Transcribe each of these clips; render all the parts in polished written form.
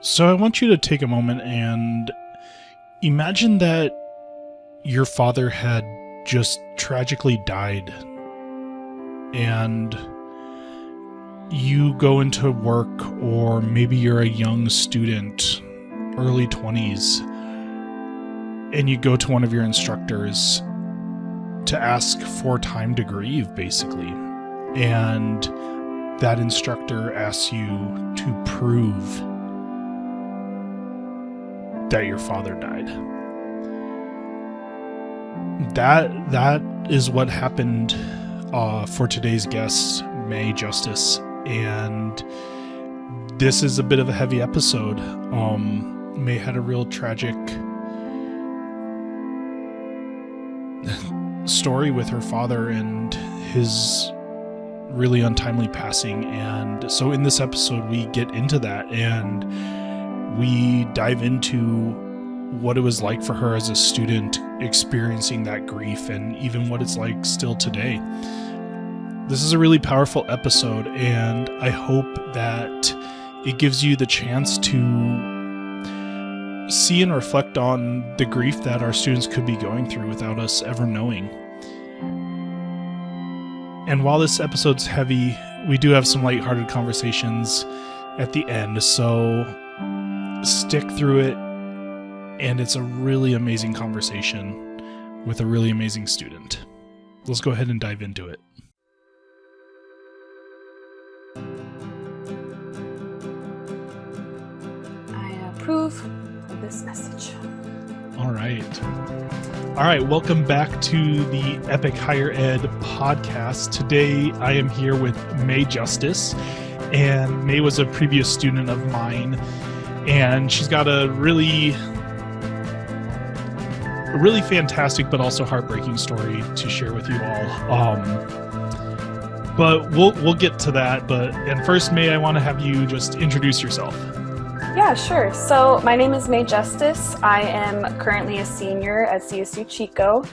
So I want you to take a moment and imagine that your father had just tragically died and you go into work, or maybe you're a young student, early 20s, and you go to one of your instructors to ask for time to grieve, basically. And that instructor asks you to prove that your father died. That is what happened for today's guest, Mae Justice, and this is a bit of a heavy episode. Mae had a real tragic story with her father and his really untimely passing, and so in this episode we get into that and we dive into what it was like for her as a student experiencing that grief, and even what it's like still today. This is a really powerful episode, and I hope that it gives you the chance to see and reflect on the grief that our students could be going through without us ever knowing. And while this episode's heavy, we do have some lighthearted conversations at the end, so stick through it. And it's a really amazing conversation with a really amazing student. Let's go ahead and dive into it. I approve of this message. All right. Welcome back to the Epic Higher Ed podcast. Today I am here with Mae Justice, and Mae was a previous student of mine, and she's got a really fantastic but also heartbreaking story to share with you all. But we'll get to that. And first, Mae, I want to have you just introduce yourself. Yeah, sure. So my name is Mae Justice. I am currently a senior at CSU Chico.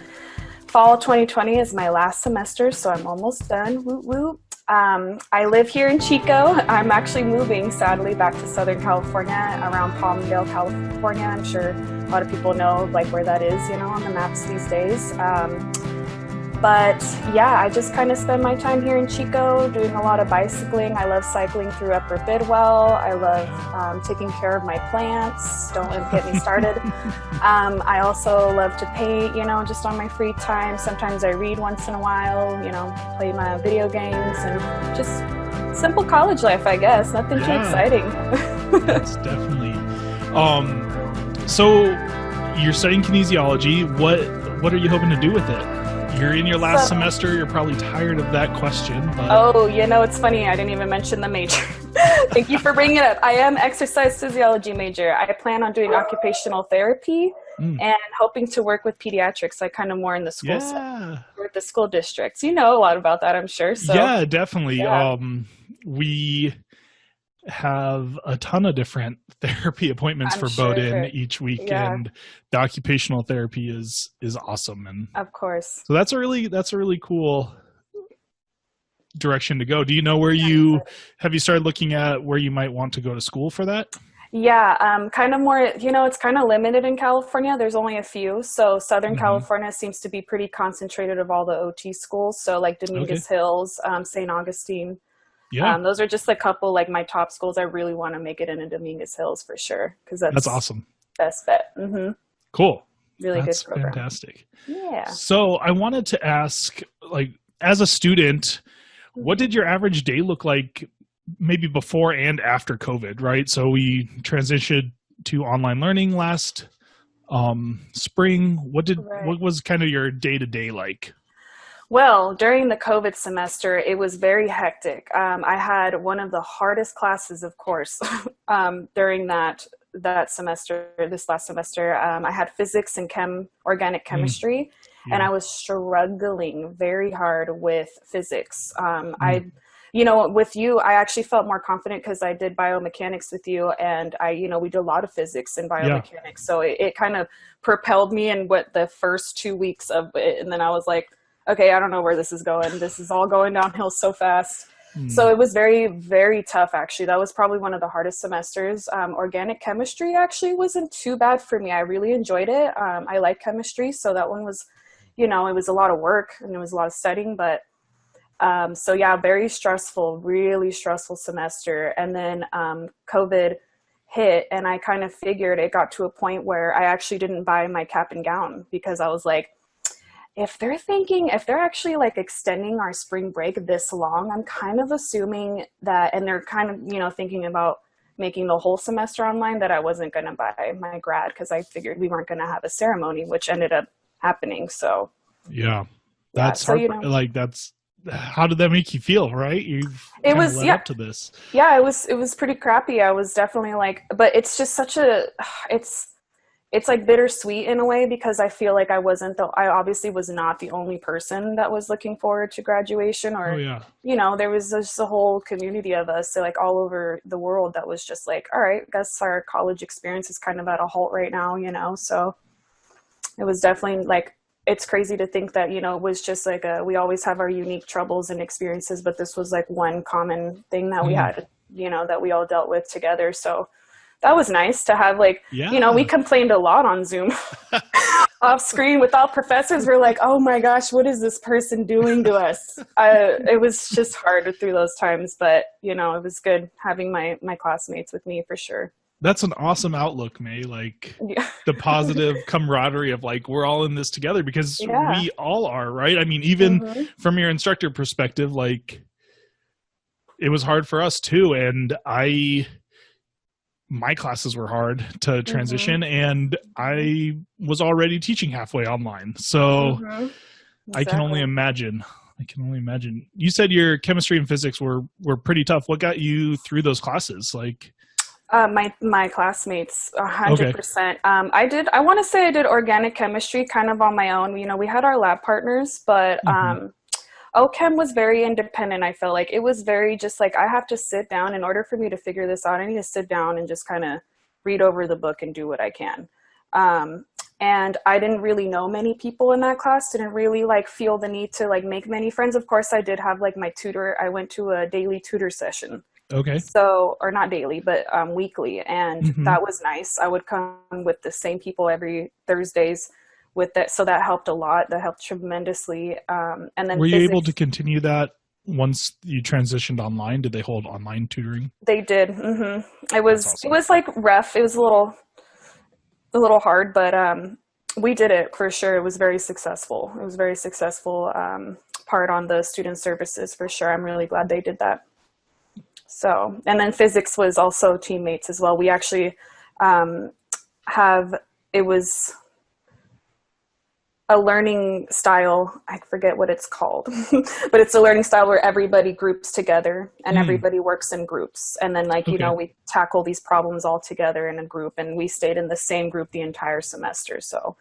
Fall 2020 is my last semester, so I'm almost done. Woot woot. I live here in Chico. I'm actually moving, sadly, back to Southern California, around Palmdale, California. I'm sure a lot of people know where that is, on the maps these days. But yeah, I just kind of spend my time here in Chico doing a lot of bicycling. I love cycling through Upper Bidwell. I love taking care of my plants. Don't get me started. I also love to paint, just on my free time. Sometimes I read once in a while, play my video games, and just simple college life, I guess. Nothing too exciting. That's definitely. So you're studying kinesiology. What are you hoping to do with it? You're in your last semester. You're probably tired of that question. But... Oh, it's funny. I didn't even mention the major. Thank you for bringing it up. I am exercise physiology major. I plan on doing occupational therapy and hoping to work with pediatrics, kind of more in the school setting, with the school districts. You know a lot about that, I'm sure. So, yeah, definitely. Yeah. We have a ton of different therapy appointments for Bowdoin each week, and the occupational therapy is awesome, and of course, so that's a really cool direction to go. Do you know where have you started looking at where you might want to go to school for that? Yeah, kind of more, it's kind of limited in California. There's only a few. So Southern California seems to be pretty concentrated of all the OT schools. So Dominguez Hills, St. Augustine. Yeah, those are just a couple my top schools. I really want to make it into Dominguez Hills for sure, because that's awesome. Best bet. Mm-hmm. Cool. Really good program. Fantastic. Yeah. So I wanted to ask, as a student, what did your average day look like, maybe before and after COVID? Right. So we transitioned to online learning last spring. What was kind of your day to day like? Well, during the COVID semester, it was very hectic. I had one of the hardest classes, of course, during that semester, this last semester. I had physics and organic chemistry, and I was struggling very hard with physics. With you, I actually felt more confident because I did biomechanics with you, and we did a lot of physics and biomechanics. So it kind of propelled me in the first 2 weeks of it, and then I was like, okay, I don't know where this is going. This is all going downhill so fast. So it was very, very tough, actually. That was probably one of the hardest semesters. Organic chemistry actually wasn't too bad for me. I really enjoyed it. I like chemistry, so that one was, it was a lot of work and it was a lot of studying, but so yeah, very stressful, really stressful semester. And then COVID hit, and I kind of figured it got to a point where I actually didn't buy my cap and gown, because I was like, if they're actually like extending our spring break this long, I'm kind of assuming that, and they're kind of, thinking about making the whole semester online, that I wasn't going to buy my grad, because I figured we weren't going to have a ceremony, which ended up happening. So yeah, that's so, hard. Like, that's, how did that make you feel? Right. It was, led up to this. Yeah, it was pretty crappy. I was definitely like, but it's just it's like bittersweet in a way, because I feel like I obviously was not the only person that was looking forward to graduation, or, there was just a whole community of us, so like all over the world, that was just like, all right, I guess our college experience is kind of at a halt right now, so it was definitely like, it's crazy to think that, it was just like we always have our unique troubles and experiences, but this was like one common thing that we had, that we all dealt with together. So that was nice to have, like, we complained a lot on Zoom off screen with all professors. We're like, oh my gosh, what is this person doing to us? It was just hard through those times, but it was good having my classmates with me, for sure. That's an awesome outlook, Mae. Like, the positive camaraderie of like, we're all in this together, because we all are, right? I mean, even from your instructor perspective, like, it was hard for us too. And my classes were hard to transition, and I was already teaching halfway online. So I can only imagine. You said your chemistry and physics were pretty tough. What got you through those classes? Like, my classmates, 100%. I want to say I did organic chemistry kind of on my own. We had our lab partners, but OChem was very independent. I felt like it was very just like, I have to sit down in order for me to figure this out. I need to sit down and just kind of read over the book and do what I can. And I didn't really know many people in that class, didn't really like feel the need to like make many friends. Of course, I did have like my tutor. I went to a daily tutor session. Okay. So, or not daily, but weekly. And that was nice. I would come with the same people every Thursdays with that. So that helped a lot. That helped tremendously. And then were you able to continue that once you transitioned online? Did they hold online tutoring? They did. It was, awesome. It was like rough. It was a little hard, but we did it for sure. It was very successful. It was very successful part on the student services, for sure. I'm really glad they did that. So, and then physics was also teammates as well. We actually it was a learning style. I forget what it's called, but it's a learning style where everybody groups together and everybody works in groups. And then like, we tackle these problems all together in a group, and we stayed in the same group the entire semester. So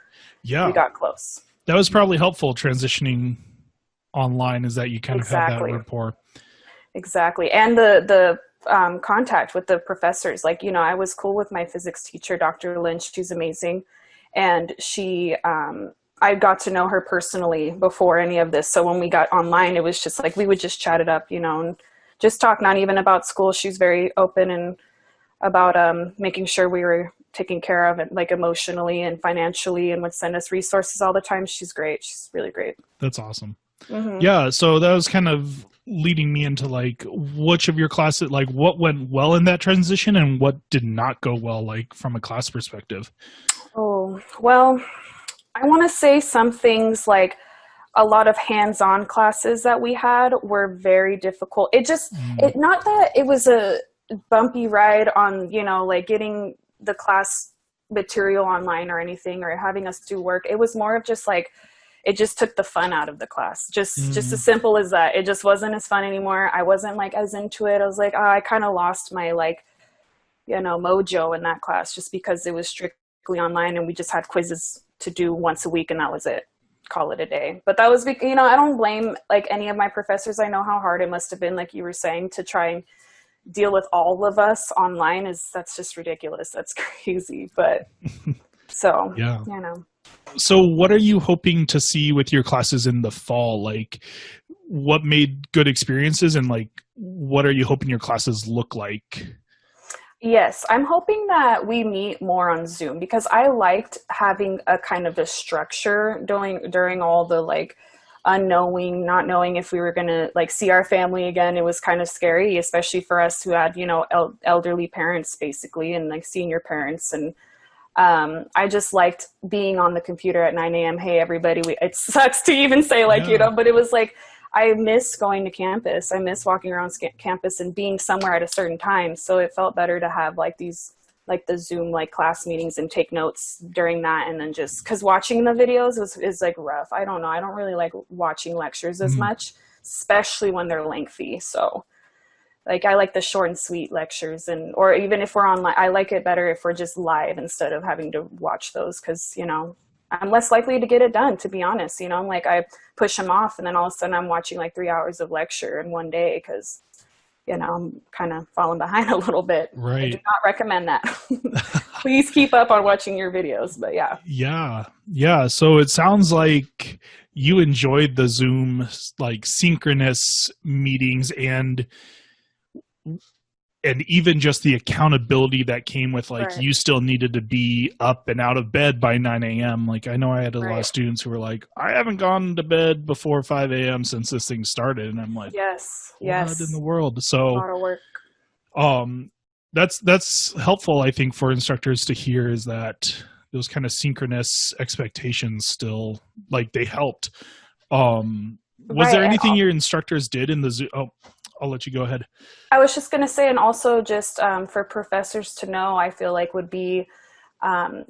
we got close. That was probably helpful transitioning online, is that you kind of had that rapport. Exactly. And the contact with the professors, like, I was cool with my physics teacher, Dr. Lynch. She's amazing. And I got to know her personally before any of this. So when we got online, it was just like, we would just chat it up, and just talk, not even about school. She's very open and about making sure we were taken care of, like emotionally and financially, and would send us resources all the time. She's great. She's really great. That's awesome. Yeah. So that was kind of leading me into like, which of your classes, like what went well in that transition and what did not go well, like from a class perspective? Oh, well, I want to say some things like a lot of hands-on classes that we had were very difficult. It just, not that it was a bumpy ride on, like getting the class material online or anything, or having us do work. It was more of just like, it just took the fun out of the class. Just as simple as that. It just wasn't as fun anymore. I wasn't like as into it. I was like, I kind of lost my like, mojo in that class, just because it was strictly online and we just had quizzes to do once a week and that was it. Call it a day. But that was, I don't blame like any of my professors. I know how hard it must have been, like you were saying, to try and deal with all of us online. That's just ridiculous. That's crazy. But so, So what are you hoping to see with your classes in the fall? Like, what made good experiences, and like, what are you hoping your classes look like? Yes, I'm hoping that we meet more on Zoom because I liked having a kind of a structure during all the like unknowing, not knowing if we were going to like see our family again. It was kind of scary, especially for us who had, you know, elderly parents basically, and like senior parents. And I just liked being on the computer at 9 a.m. Hey, everybody, it sucks to even say like, you Yeah. know, but it was like, I miss going to campus. I miss walking around campus and being somewhere at a certain time. So it felt better to have like these, like the Zoom like class meetings and take notes during that. And then just because watching the videos is like rough. I don't know. I don't really like watching lectures as Mhm. much, especially when they're lengthy. So like I like the short and sweet lectures, and or even if we're online, I like it better if we're just live instead of having to watch those, because you know I'm less likely to get it done, to be honest. You know, I'm like I push them off, and then all of a sudden I'm watching like 3 hours of lecture in one day because you know I'm kind of falling behind a little bit. I do Right. not recommend that. Please keep up on watching your videos, but yeah. Yeah. Yeah. So it sounds like you enjoyed the Zoom like synchronous meetings, and even just the accountability that came with like Right, you still needed to be up and out of bed by 9 a.m. Like I know I had a lot of right. students who were like, I haven't gone to bed before 5 a.m. since this thing started. And I'm like, Yes, what in the yes. world? A So lot of work. um that's helpful, I think, for instructors to hear, is that those kind of synchronous expectations still like they helped. Was Right, there and anything your instructors did in the Zoom? Oh, I'll let you go ahead. I was just going to say, and also just for professors to know, I feel like would be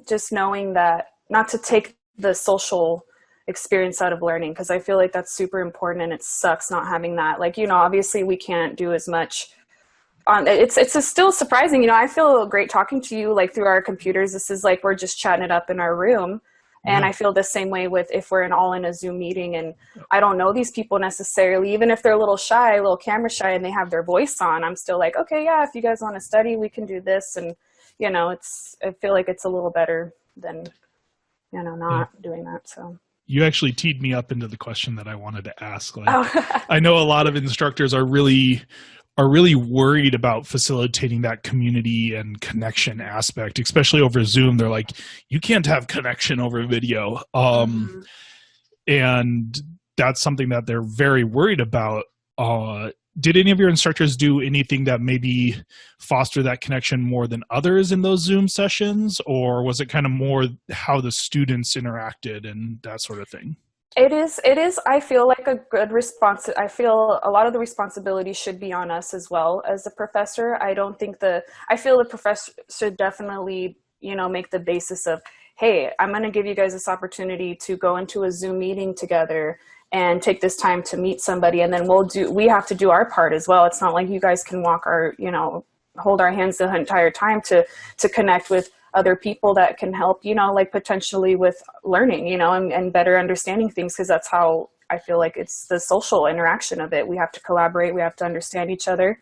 just knowing that not to take the social experience out of learning, because I feel like that's super important, and it sucks not having that. Like, you know, obviously we can't do as much. It's still surprising. You know, I feel great talking to you like through our computers. This is like we're just chatting it up in our room. And Yeah. I feel the same way with if we're all in a Zoom meeting and I don't know these people necessarily, even if they're a little shy, a little camera shy, and they have their voice on, I'm still like, okay, yeah, if you guys want to study, we can do this. And, you know, I feel like it's a little better than, you know, Yeah. not doing that. So, You actually teed me up into the question that I wanted to ask. Like, oh, I know a lot of instructors are really worried about facilitating that community and connection aspect, especially over Zoom. They're like, you can't have connection over video. mhm. And that's something that they're very worried about. Did any of your instructors do anything that maybe foster that connection more than others in those Zoom sessions, or was it kind of more how the students interacted and that sort of thing? It is, I feel like a good response. I feel a lot of the responsibility should be on us as well as the professor. I feel the professor should definitely, you know, make the basis of, hey, I'm going to give you guys this opportunity to go into a Zoom meeting together and take this time to meet somebody. And then we have to do our part as well. It's not like you guys can hold our hands the entire time to connect with other people that can help, you know, like potentially with learning, you know, and better understanding things, because that's how I feel like it's the social interaction of it. We have to collaborate, we have to understand each other.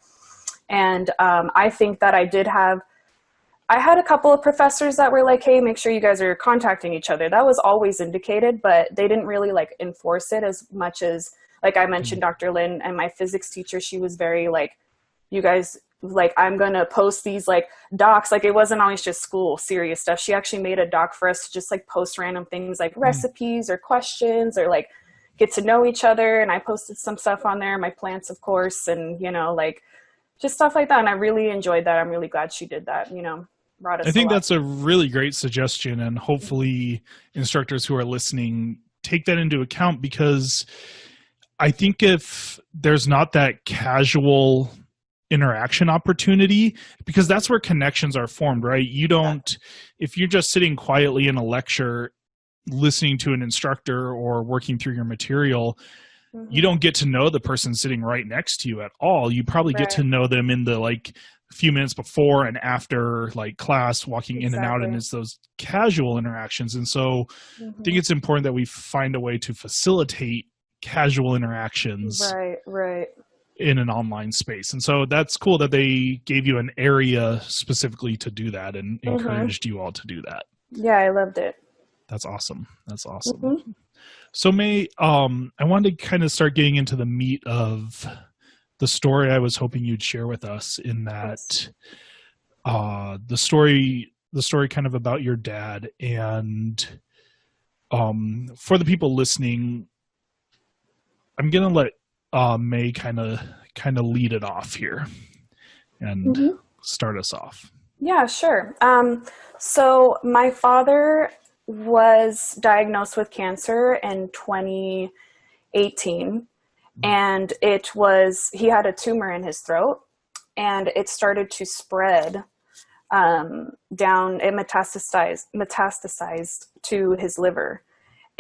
And I think that I had a couple of professors that were like, hey, make sure you guys are contacting each other. That was always indicated, but they didn't really like enforce it as much as, like I mentioned, Dr. Lynn and my physics teacher, she was very like, you guys, like I'm gonna post these like docs. Like it wasn't always just school serious stuff. She actually made a doc for us to just like post random things like Mm. recipes or questions or like get to know each other. And I posted some stuff on there, my plants of course, and you know, like just stuff like that. And I really enjoyed that. I'm really glad she did that, you know, brought I us a think lot. that's a really great suggestion, and hopefully instructors who are listening take that into account, because I think if there's not that casual interaction opportunity, because that's where connections are formed, right? You don't, if you're just sitting quietly in a lecture listening to an instructor or working through your material, you don't get to know the person sitting right next to you at all. You probably get to Right. know them in the like few minutes before and after like class, walking in and out, and Exactly. it's those casual interactions. And so I think Hmm. it's important that we find a way to facilitate casual interactions Right, right. in an online space. And so that's cool that they gave you an area specifically to do that and Hmm. encouraged you all to do that. Yeah, I loved it. That's awesome. That's awesome. Hmm. So May, I wanted to kind of start getting into the meat of the story I was hoping you'd share with us in Yes. that the story kind of about your dad. And for the people listening, I'm gonna let May kind of lead it off here and hmm start us off. Yeah, sure. So my father was diagnosed with cancer in 2018, and he had a tumor in his throat, and it started to spread down. It metastasized to his liver.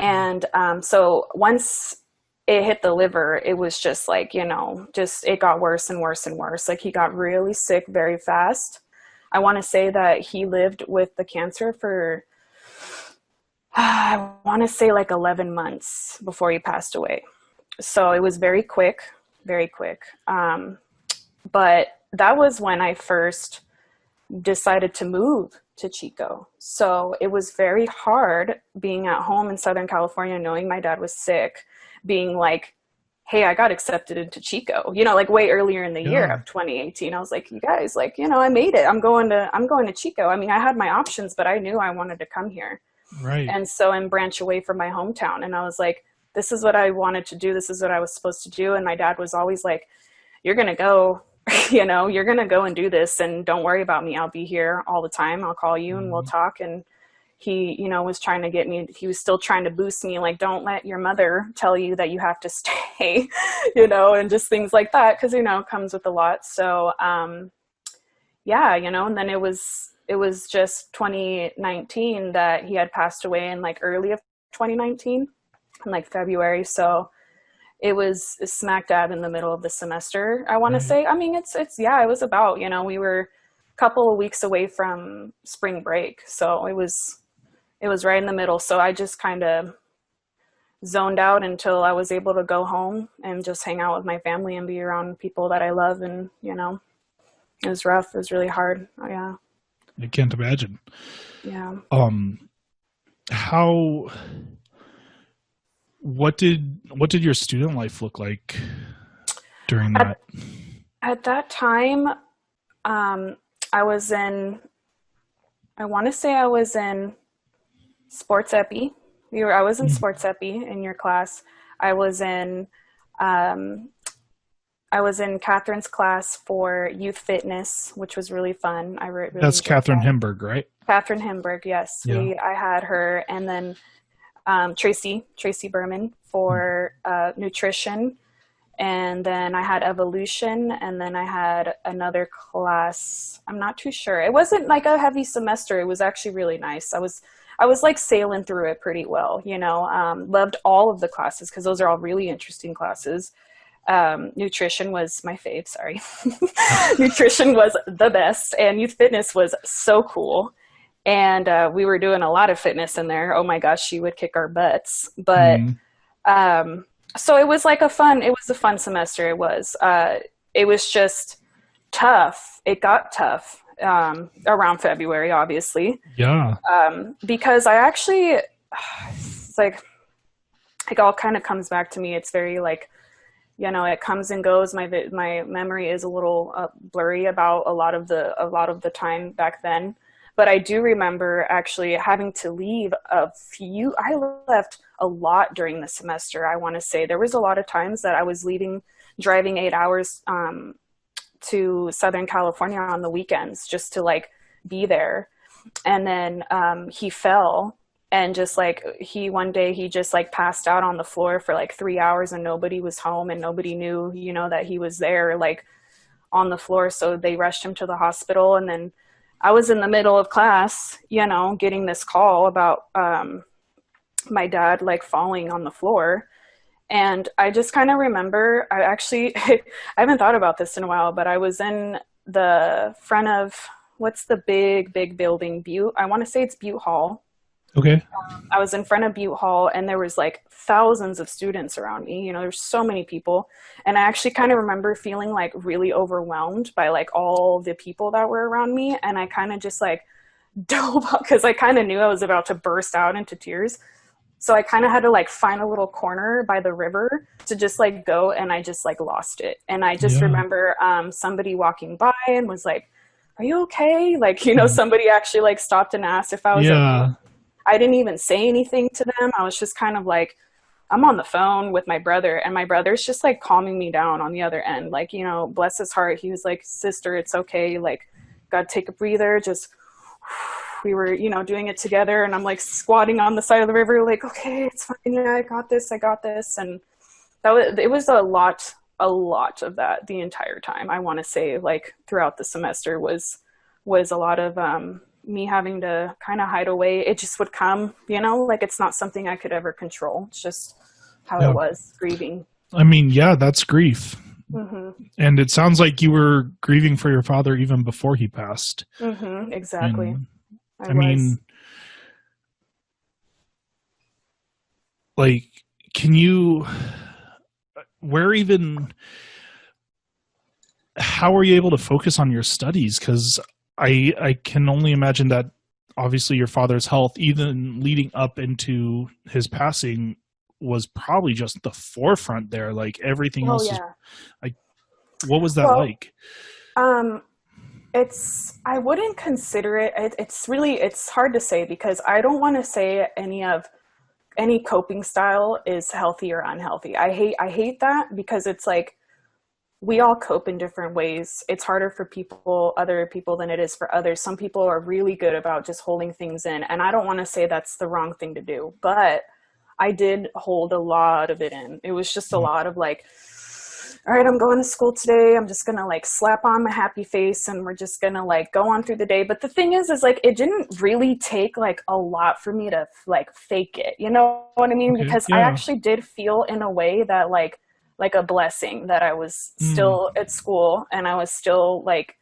And so once it hit the liver, it was just like, just it got worse and worse and worse. Like he got really sick very fast. I want to say that he lived with the cancer for, I want to say like 11 months before he passed away. So it was very quick, very quick. But that was when I first decided to move to Chico. So it was very hard being at home in Southern California, knowing my dad was sick, being like, hey, I got accepted into Chico, like way earlier in the year Yeah, of 2018. I was like, you guys, like, I made it. I'm going to Chico. I mean, I had my options, but I knew I wanted to come here. right. And branch away from my hometown. And I was like, this is what I wanted to do. This is what I was supposed to do. And my dad was always like, you're going to go, you're going to go and do this. And don't worry about me. I'll be here all the time. I'll call you and we'll Mhm. talk. And he, was trying to get me, he was still trying to boost me. Like, don't let your mother tell you that you have to stay, and just things like that. Cause, comes with a lot. So, yeah, and then it was just 2019 that he had passed away in like early of 2019 in like February. So it was smack dab in the middle of the semester, I want to Right. say. I mean, it was about, we were a couple of weeks away from spring break. So it was right in the middle. So I just kind of zoned out until I was able to go home and just hang out with my family and be around people that I love. And, it was rough. It was really hard. Oh, yeah. I can't imagine. Yeah. Um, how what did your student life look like during At, that? at that time, um, I was in, I want to say I was in sports epi. I was in Mm. sports epi in your class. I was in, um, I was in Catherine's class for youth fitness, which was really fun. I really That's enjoyed Catherine that. Himberg, right? Catherine Himberg, yes, Yeah. I had her, and then Tracy Berman Mm. for nutrition, and then I had evolution, and then I had another class. I'm not too sure. It wasn't like a heavy semester. It was actually really nice. I was like sailing through it pretty well. Loved all of the classes because those are all really interesting classes. Nutrition was my fave. Sorry, nutrition was the best, and youth fitness was so cool. And we were doing a lot of fitness in there. Oh my gosh, she would kick our butts. But Mm. um, so it was a fun semester. It was just tough. It got tough around February, obviously, Yeah. because I actually, it's like, it all kind of comes back to me. It's very like, it comes and goes. My memory is a little blurry about a lot of the time back then, but I do remember actually having to leave a few. I left a lot during the semester. I want to say there was a lot of times that I was driving 8 hours to Southern California on the weekends just to like be there. And then he fell, and just like one day he just like passed out on the floor for like 3 hours, and nobody was home and nobody knew, that he was there, like on the floor. So they rushed him to the hospital. And then I was in the middle of class, getting this call about my dad like falling on the floor. And I just kind of remember, I actually, I haven't thought about this in a while, but I was in the front of, what's the big, big building? Butte. I want to say it's Butte Hall. Okay. I was in front of Butte Hall, and there was like thousands of students around me. There's so many people. And I actually kind of remember feeling like really overwhelmed by like all the people that were around me. And I kind of just like dove up because I kind of knew I was about to burst out into tears. So I kind of had to like find a little corner by the river to just like go, and I just like lost it. And I just Yeah. remember somebody walking by and was like, "Are you okay?" Like, Mm. somebody actually like stopped and asked if I was okay. Yeah. I didn't even say anything to them. I was just kind of like, I'm on the phone with my brother, and my brother's just like calming me down on the other end. Like, bless his heart. He was like, "Sister, it's okay. Like, gotta take a breather. Just," we were, doing it together. And I'm like squatting on the side of the river, like, "Okay, it's fine. Yeah, I got this. I got this." And it was a lot of that the entire time. I want to say like throughout the semester was a lot of, me having to kind of hide away. It just would come, like it's not something I could ever control. It's just how it Yeah. was grieving. I mean, yeah, that's grief. Hmm. And it sounds like you were grieving for your father even before he passed. Hmm. Exactly. And I I was. mean, like, can you, where even, how are you able to focus on your studies? Because I can only imagine that obviously your father's health, even leading up into his passing, was probably just the forefront there. Like everything Oh else is yeah. like, what was that Well, like? um, I wouldn't consider it's hard to say, because I don't want to say any coping style is healthy or unhealthy. I hate that, because it's like we all cope in different ways. It's harder for other people than it is for others. Some people are really good about just holding things in, and I don't want to say that's the wrong thing to do, but I did hold a lot of it in. It was just a lot of like, all right, I'm going to school today. I'm just going to like slap on my happy face, and we're just going to like go on through the day. But the thing is like, it didn't really take like a lot for me to like fake it. You know what I mean? Okay, Because I yeah. actually did feel in a way that like a blessing that I was Mm, still at school and I was still like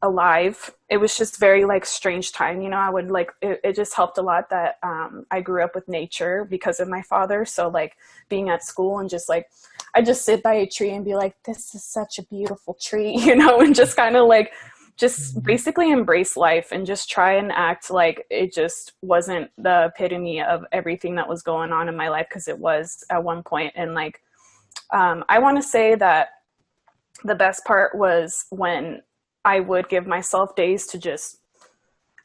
alive. It was just very like strange time. I would like, it just helped a lot that I grew up with nature because of my father. So like being at school and just like, I just sit by a tree and be like, "This is such a beautiful tree," and just kind of like, just mm, basically embrace life and just try and act like it just wasn't the epitome of everything that was going on in my life, because it was at one point. And like, I want to say that the best part was when I would give myself days to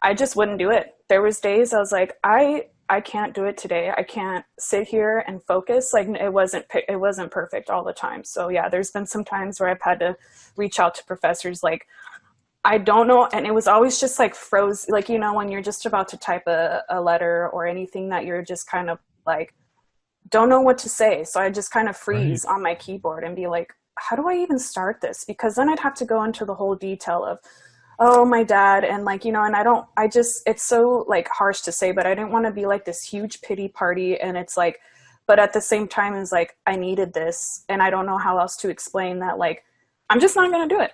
I just wouldn't do it. There was days I was like, I can't do it today. I can't sit here and focus. Like it wasn't perfect all the time. So yeah, there's been some times where I've had to reach out to professors like, I don't know. And it was always just like froze, like, when you're just about to type a letter or anything, that you're just kind of like, don't know what to say. So I just kind of right. freeze on my keyboard and be like, how do I even start this? Because then I'd have to go into the whole detail of, oh, my dad. And like, and it's so like harsh to say, but I didn't want to be like this huge pity party. And it's like, but at the same time, it's like, I needed this. And I don't know how else to explain that. Like, I'm just not going to do it.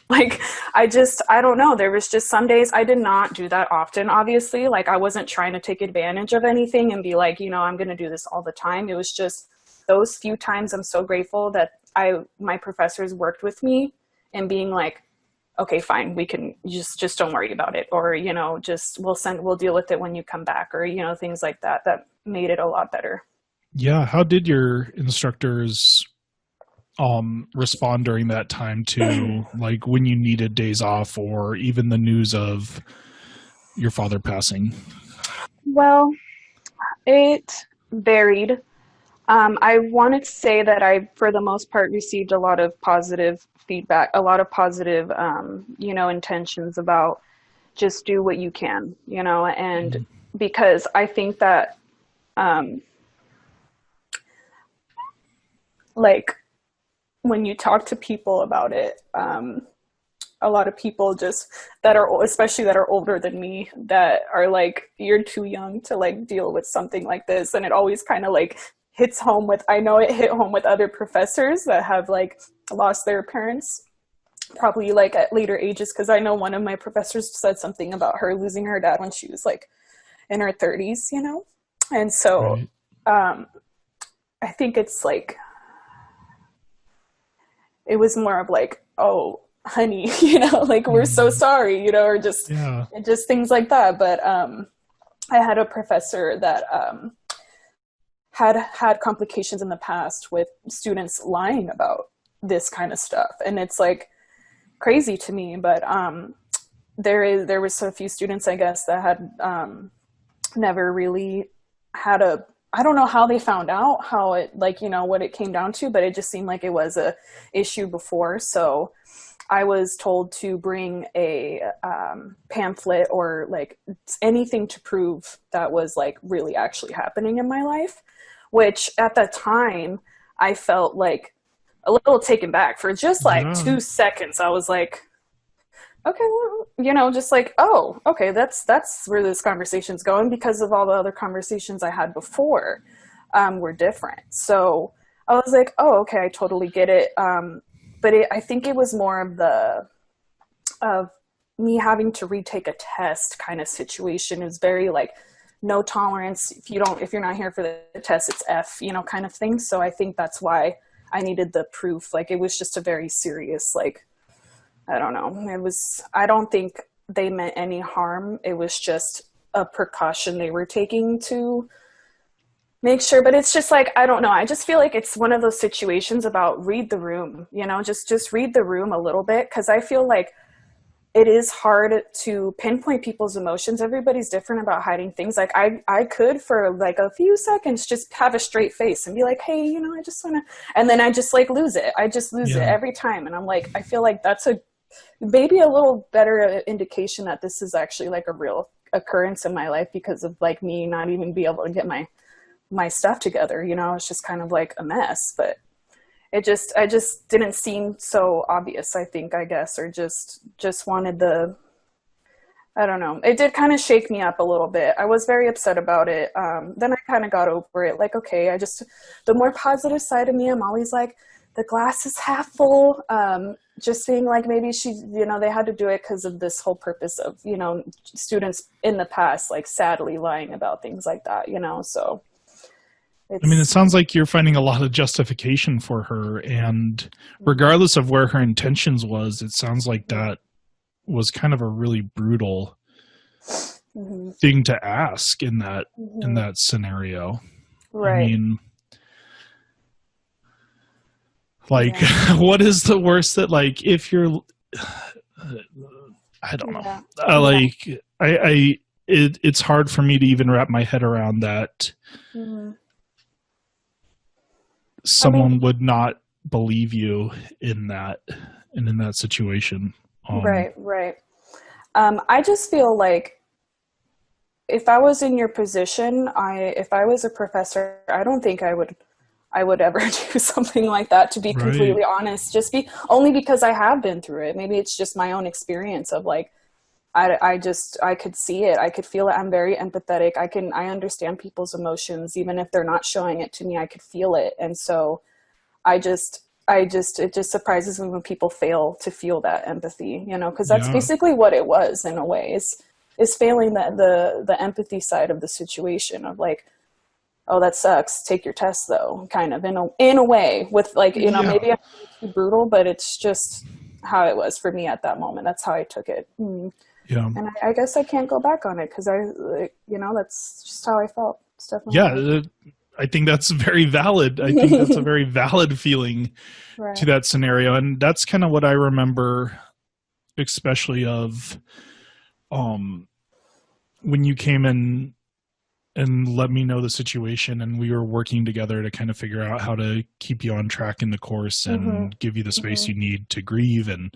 Like, I don't know. There was just some days I did not do that often, obviously. Like, I wasn't trying to take advantage of anything and be like, I'm going to do this all the time. It was just those few times. I'm so grateful that my professors worked with me and being like, okay, fine, we can just don't worry about it. Or, just we'll deal with it when you come back, or, things like that, that made it a lot better. Yeah. How did your instructors respond during that time to like when you needed days off or even the news of your father passing? Well, it varied. I wanted to say that I, for the most part, received a lot of positive feedback, a lot of positive, intentions about just do what you can, and Mm, because I think that, um, like, when you talk to people about it, a lot of people just especially that are older than me, that are like, you're too young to like deal with something like this. And it always kind of like hits home with, I know it hit home with other professors that have like lost their parents probably like at later ages. Cause I know one of my professors said something about her losing her dad when she was like in her 30s, And so, right. um, I think it's like, it was more of like, oh, honey, like, we're so Mm, sorry, or yeah. just things like that. But I had a professor that had complications in the past with students lying about this kind of stuff. And it's like crazy to me, but there was a few students, I guess, that had never really had I don't know how they found out, how it, like, you know, what it came down to, but it just seemed like it was a issue before. So I was told to bring a pamphlet or like anything to prove that was like really actually happening in my life, which at that time I felt like a little taken back for just like 2 seconds. I was like, okay, well, you know, just like, oh, okay, that's where this conversation's going, because of all the other conversations I had before were different. So I was like, oh, okay, I totally get it. But I think it was more of me having to retake a test kind of situation. It was very like no tolerance. If you're not here for the test, it's F, you know, kind of thing. So I think that's why I needed the proof. Like, it was just a very serious, like, I don't know. I don't think they meant any harm. It was just a precaution they were taking to make sure. But it's just like, I don't know. I just feel like it's one of those situations about read the room, you know, just read the room a little bit. Cause I feel like it is hard to pinpoint people's emotions. Everybody's different about hiding things. Like I could for like a few seconds just have a straight face and be like, hey, you know, I just want to, and then I just like lose it. I just lose it every time. And I'm like, I feel like that's maybe a little better indication that this is actually like a real occurrence in my life, because of like me not even be able to get my stuff together, you know. It's just kind of like a mess. But I just didn't seem so obvious, I think, I guess, or just wanted I don't know. It did kind of shake me up a little bit. I was very upset about it. Then I kind of got over it. Like, okay, the more positive side of me, I'm always like, the glass is half full. Just being like, maybe you know, they had to do it because of this whole purpose of, you know, students in the past, like sadly lying about things like that, you know, so. I mean, it sounds like you're finding a lot of justification for her, and regardless of where her intentions was, it sounds like that was kind of a really brutal thing to ask in that scenario. Right. I mean, like, what is the worst that, like, if you're, I don't know, like, it's hard for me to even wrap my head around that. Someone would not believe you in that situation. Right. I just feel like if I was in your position, if I was a professor, I don't think I would ever do something like that, to be completely honest, only because I have been through it. Maybe it's just my own experience of like, I could see it. I could feel it. I'm very empathetic. I understand people's emotions, even if they're not showing it to me. I could feel it. And so it just surprises me when people fail to feel that empathy, you know, because that's basically what it was in a way, is failing the empathy side of the situation of like, oh, that sucks. Take your test though, kind of in a way, with like, you know, maybe I'm too brutal, but it's just how it was for me at that moment. That's how I took it. Yeah. And I guess I can't go back on it, because you know, that's just how I felt. It's definitely I think that's very valid. I think that's a very valid feeling to that scenario. And that's kind of what I remember, especially of when you came in and let me know the situation, and we were working together to kind of figure out how to keep you on track in the course and give you the space you need to grieve. And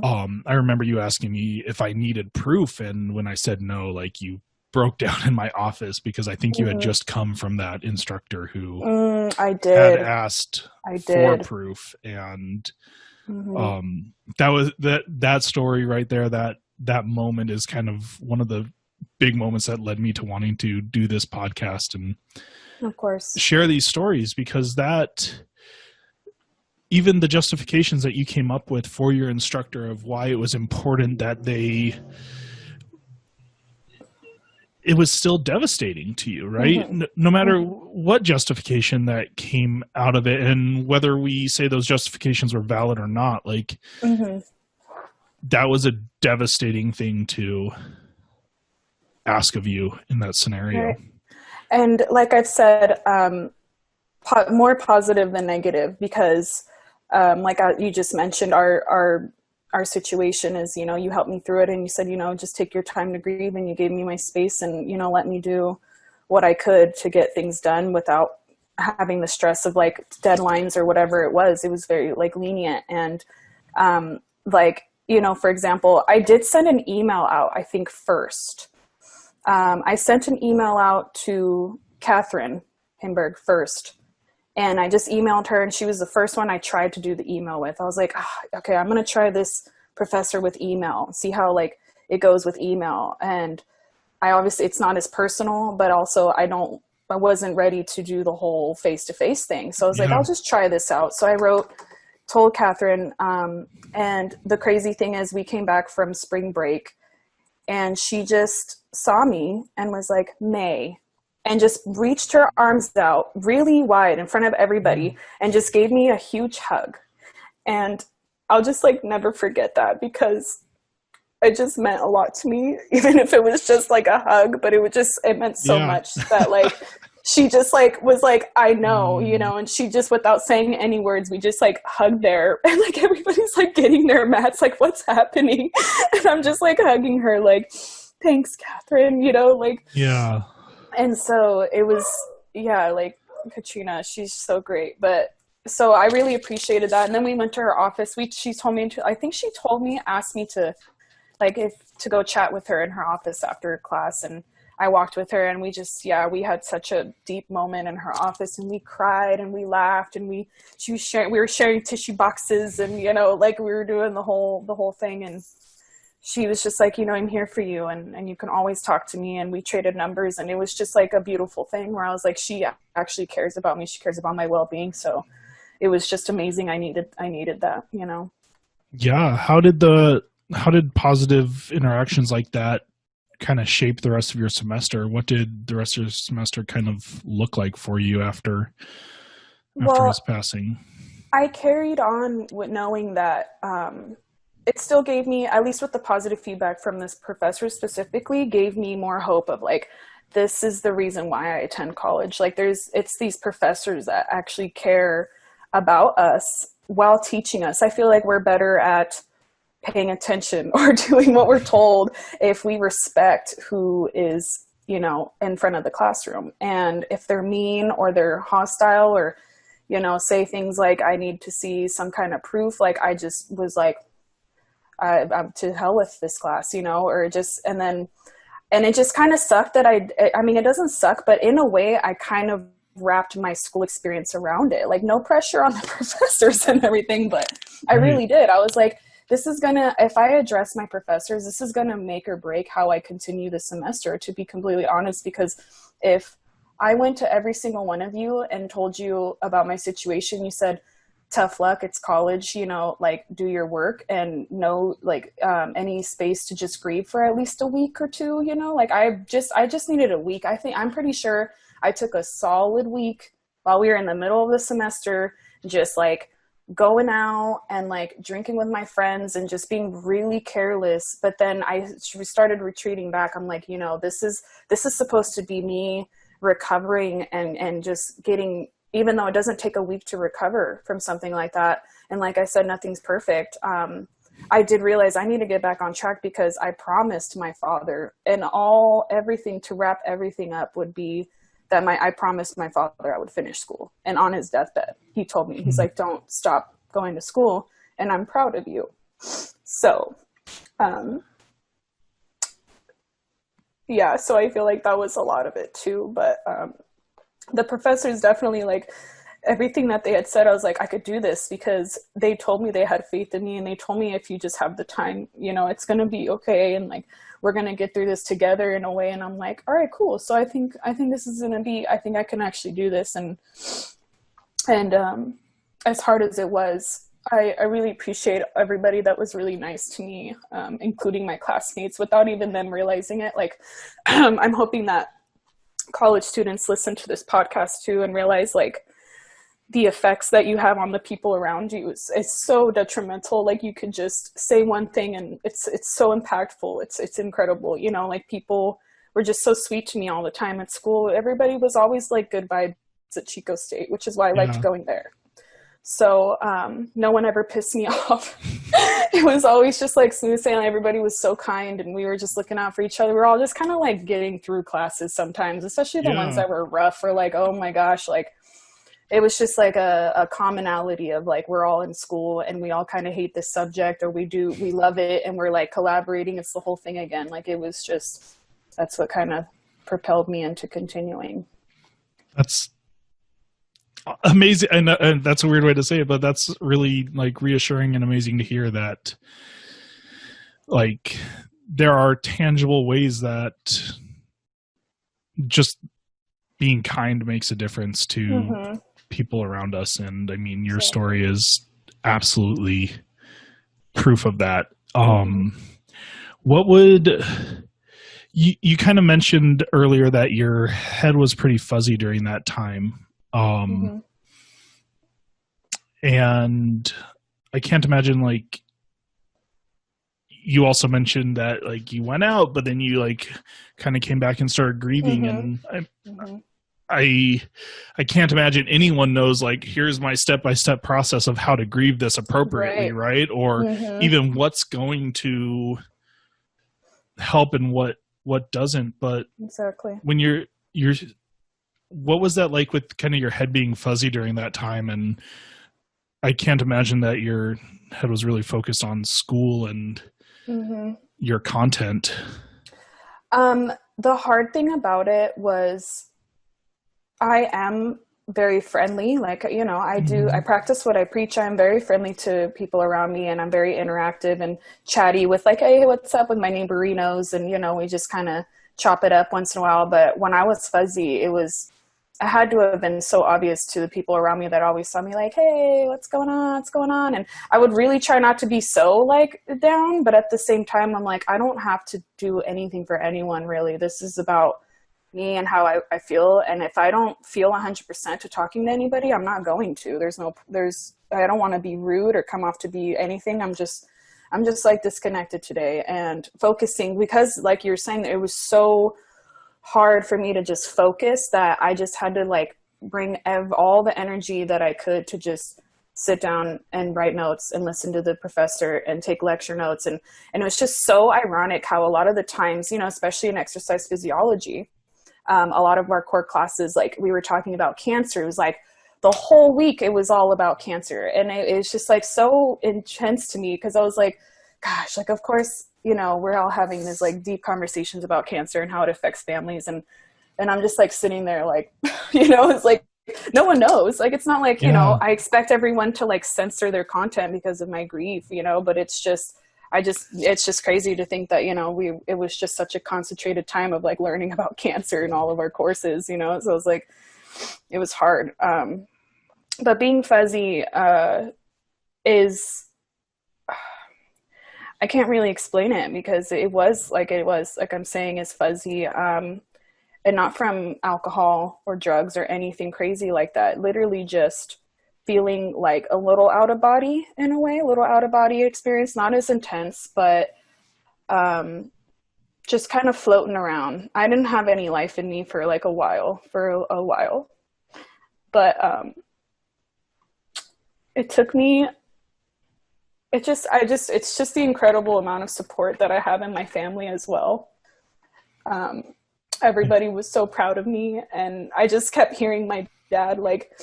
I remember you asking me if I needed proof, and when I said no, like, you broke down in my office, because I think you had just come from that instructor who had asked for proof. And that story right there, that moment is kind of one of the big moments that led me to wanting to do this podcast and of course share these stories, because that, even the justifications that you came up with for your instructor of why it was important that it was still devastating to you, right? No matter what justification that came out of it, and whether we say those justifications were valid or not, like that was a devastating thing to ask of you in that scenario. And like I've said, more positive than negative, because you just mentioned, our situation is, you helped me through it, and you said, just take your time to grieve, and you gave me my space, and, let me do what I could to get things done without having the stress of like deadlines or whatever it was. It was very like lenient. And for example, I did send an email out, I think first. I sent an email out to Catherine Himberg first. And I just emailed her, and she was the first one I tried to do the email with. I was like, okay, I'm going to try this professor with email, see how like it goes with email. And obviously it's not as personal, but also I wasn't ready to do the whole face-to-face thing. So I was like, I'll just try this out. So I told Catherine, and the crazy thing is we came back from spring break, and she just saw me and was like, Mae, and just reached her arms out really wide in front of everybody and just gave me a huge hug. And I'll just like never forget that, because it just meant a lot to me, even if it was just like a hug, but it meant so much that like, she just like was like, I know, and she just, without saying any words, we just like hugged there, and like everybody's like getting their mats, like what's happening? And I'm just like hugging her, like, thanks, Catherine, like, yeah. And so it was, like Katrina, she's so great. But so I really appreciated that. And then we went to her office. She told me asked me to go chat with her in her office after class. And I walked with her, and we had such a deep moment in her office, and we cried and we laughed, and we were sharing tissue boxes, and, like we were doing the whole thing. And she was just like, I'm here for you, and you can always talk to me. And we traded numbers, and it was just like a beautiful thing where I was like, she actually cares about me. She cares about my well-being. So it was just amazing. I needed that, Yeah. How did positive interactions like that kind of shape the rest of your semester? What did the rest of your semester kind of look like for you after his passing? I carried on with knowing that, it still gave me, at least with the positive feedback from this professor specifically, gave me more hope of like, this is the reason why I attend college. Like it's these professors that actually care about us while teaching us. I feel like we're better at paying attention or doing what we're told if we respect who is, in front of the classroom. And if they're mean or they're hostile or, say things like, I need to see some kind of proof. Like I just was like, I'm to hell with this class, and it just kind of sucked that I mean, it doesn't suck, but in a way I kind of wrapped my school experience around it. Like no pressure on the professors and everything, but I really did. I was like, if I address my professors, this is going to make or break how I continue the semester, to be completely honest, because if I went to every single one of you and told you about my situation, you said, tough luck, it's college, like do your work, and no any space to just grieve for at least a week or two, like I just needed a week. I'm pretty sure I took a solid week while we were in the middle of the semester, just like going out and like drinking with my friends and just being really careless. But then I started retreating back. I'm like, this is supposed to be me recovering and just getting, even though it doesn't take a week to recover from something like that. And like I said, nothing's perfect. I did realize I need to get back on track, because I promised my father, and everything to wrap everything up would be that I promised my father I would finish school. And on his deathbed, he told me, he's like, don't stop going to school, and I'm proud of you. So, so I feel like that was a lot of it too. But the professors definitely, like, everything that they had said, I was like, I could do this, because they told me they had faith in me, and they told me, if you just have the time, it's going to be okay. And like, we're going to get through this together in a way. And I'm like, all right, cool. So I think this is going to be, I think I can actually do this. And as hard as it was, I really appreciate everybody that was really nice to me, including my classmates, without even them realizing it. Like, I'm hoping that college students listen to this podcast too and realize, like, the effects that you have on the people around you is so detrimental. Like, you could just say one thing and it's so impactful. It's incredible. Like, people were just so sweet to me all the time at school. Everybody was always like good vibes at Chico State, which is why I liked going there. So no one ever pissed me off. It was always just like smooth sailing. Everybody was so kind, and we were just looking out for each other. We were all just kind of like getting through classes sometimes, especially the ones that were rough or like, oh my gosh, like it was just like a commonality of like, we're all in school and we all kind of hate this subject, or we love it and we're like collaborating. It's the whole thing again. Like it was just, that's what kind of propelled me into continuing. That's amazing. And that's a weird way to say it, but that's really like reassuring and amazing to hear that like there are tangible ways that just being kind makes a difference to people around us. And I mean, your story is absolutely proof of that. What would you kind of mentioned earlier that your head was pretty fuzzy during that time. And I can't imagine, like, you also mentioned that like you went out, but then you like kind of came back and started grieving. And I can't imagine anyone knows like, here's my step-by-step process of how to grieve this appropriately. Right. Or even what's going to help and what doesn't. But when you're, what was that like with kind of your head being fuzzy during that time? And I can't imagine that your head was really focused on school and your content. The hard thing about it was I am very friendly. Like, you know, I practice what I preach. I'm very friendly to people around me, and I'm very interactive and chatty with like, hey, what's up with my neighborinos? And, you know, we just kind of chop it up once in a while. But when I was fuzzy, I had to have been so obvious to the people around me that always saw me like, hey, what's going on? What's going on? And I would really try not to be so like down, but at the same time, I'm like, I don't have to do anything for anyone really. This is about me and how I feel. And if I don't feel 100% to talking to anybody, I'm not going to. I don't want to be rude or come off to be anything. I'm just like disconnected today and focusing, because like you're saying, it was so hard for me to just focus that I just had to like bring all the energy that I could to just sit down and write notes and listen to the professor and take lecture notes. And it was just so ironic how a lot of the times, you know, especially in exercise physiology, a lot of our core classes, like we were talking about cancer, it was like the whole week it was all about cancer. And it was just like so intense to me, because I was like, gosh, like, of course, you know, we're all having these like deep conversations about cancer and how it affects families. And I'm just like sitting there like, you know, it's like, no one knows. Like, it's not like, you know, I expect everyone to like censor their content because of my grief, you know, but it's just crazy to think that, you know, it was just such a concentrated time of like learning about cancer in all of our courses, you know? So it was like, it was hard. But being fuzzy, I can't really explain it, because it was like I'm saying, is fuzzy, and not from alcohol or drugs or anything crazy like that. Literally just feeling like a little out of body in a way, a little out of body experience, not as intense, but just kind of floating around. I didn't have any life in me for a while, but it took me. It's just the incredible amount of support that I have in my family as well. Everybody was so proud of me, and I just kept hearing my dad like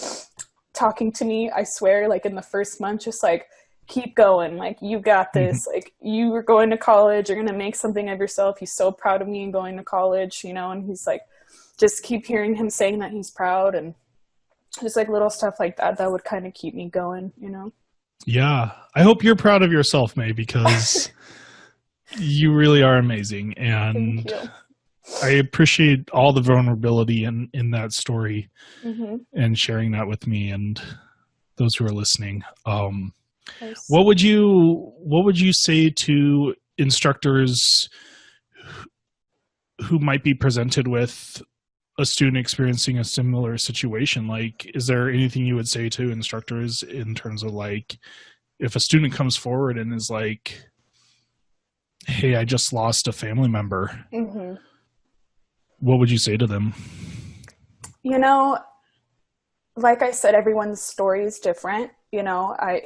talking to me, I swear, like in the first month, just like, keep going, like, you got this, like, you were going to college, you're gonna make something of yourself. He's so proud of me going to college, you know. And he's like, just keep hearing him saying that he's proud, and just like little stuff like that would kind of keep me going, you know. Yeah. I hope you're proud of yourself, Mae, because you really are amazing. And I appreciate all the vulnerability in that story and sharing that with me and those who are listening. What would you say to instructors who might be presented with a student experiencing a similar situation? Like, is there anything you would say to instructors in terms of like, if a student comes forward and is like, hey, I just lost a family member. What would you say to them? You know, like I said, everyone's story is different. I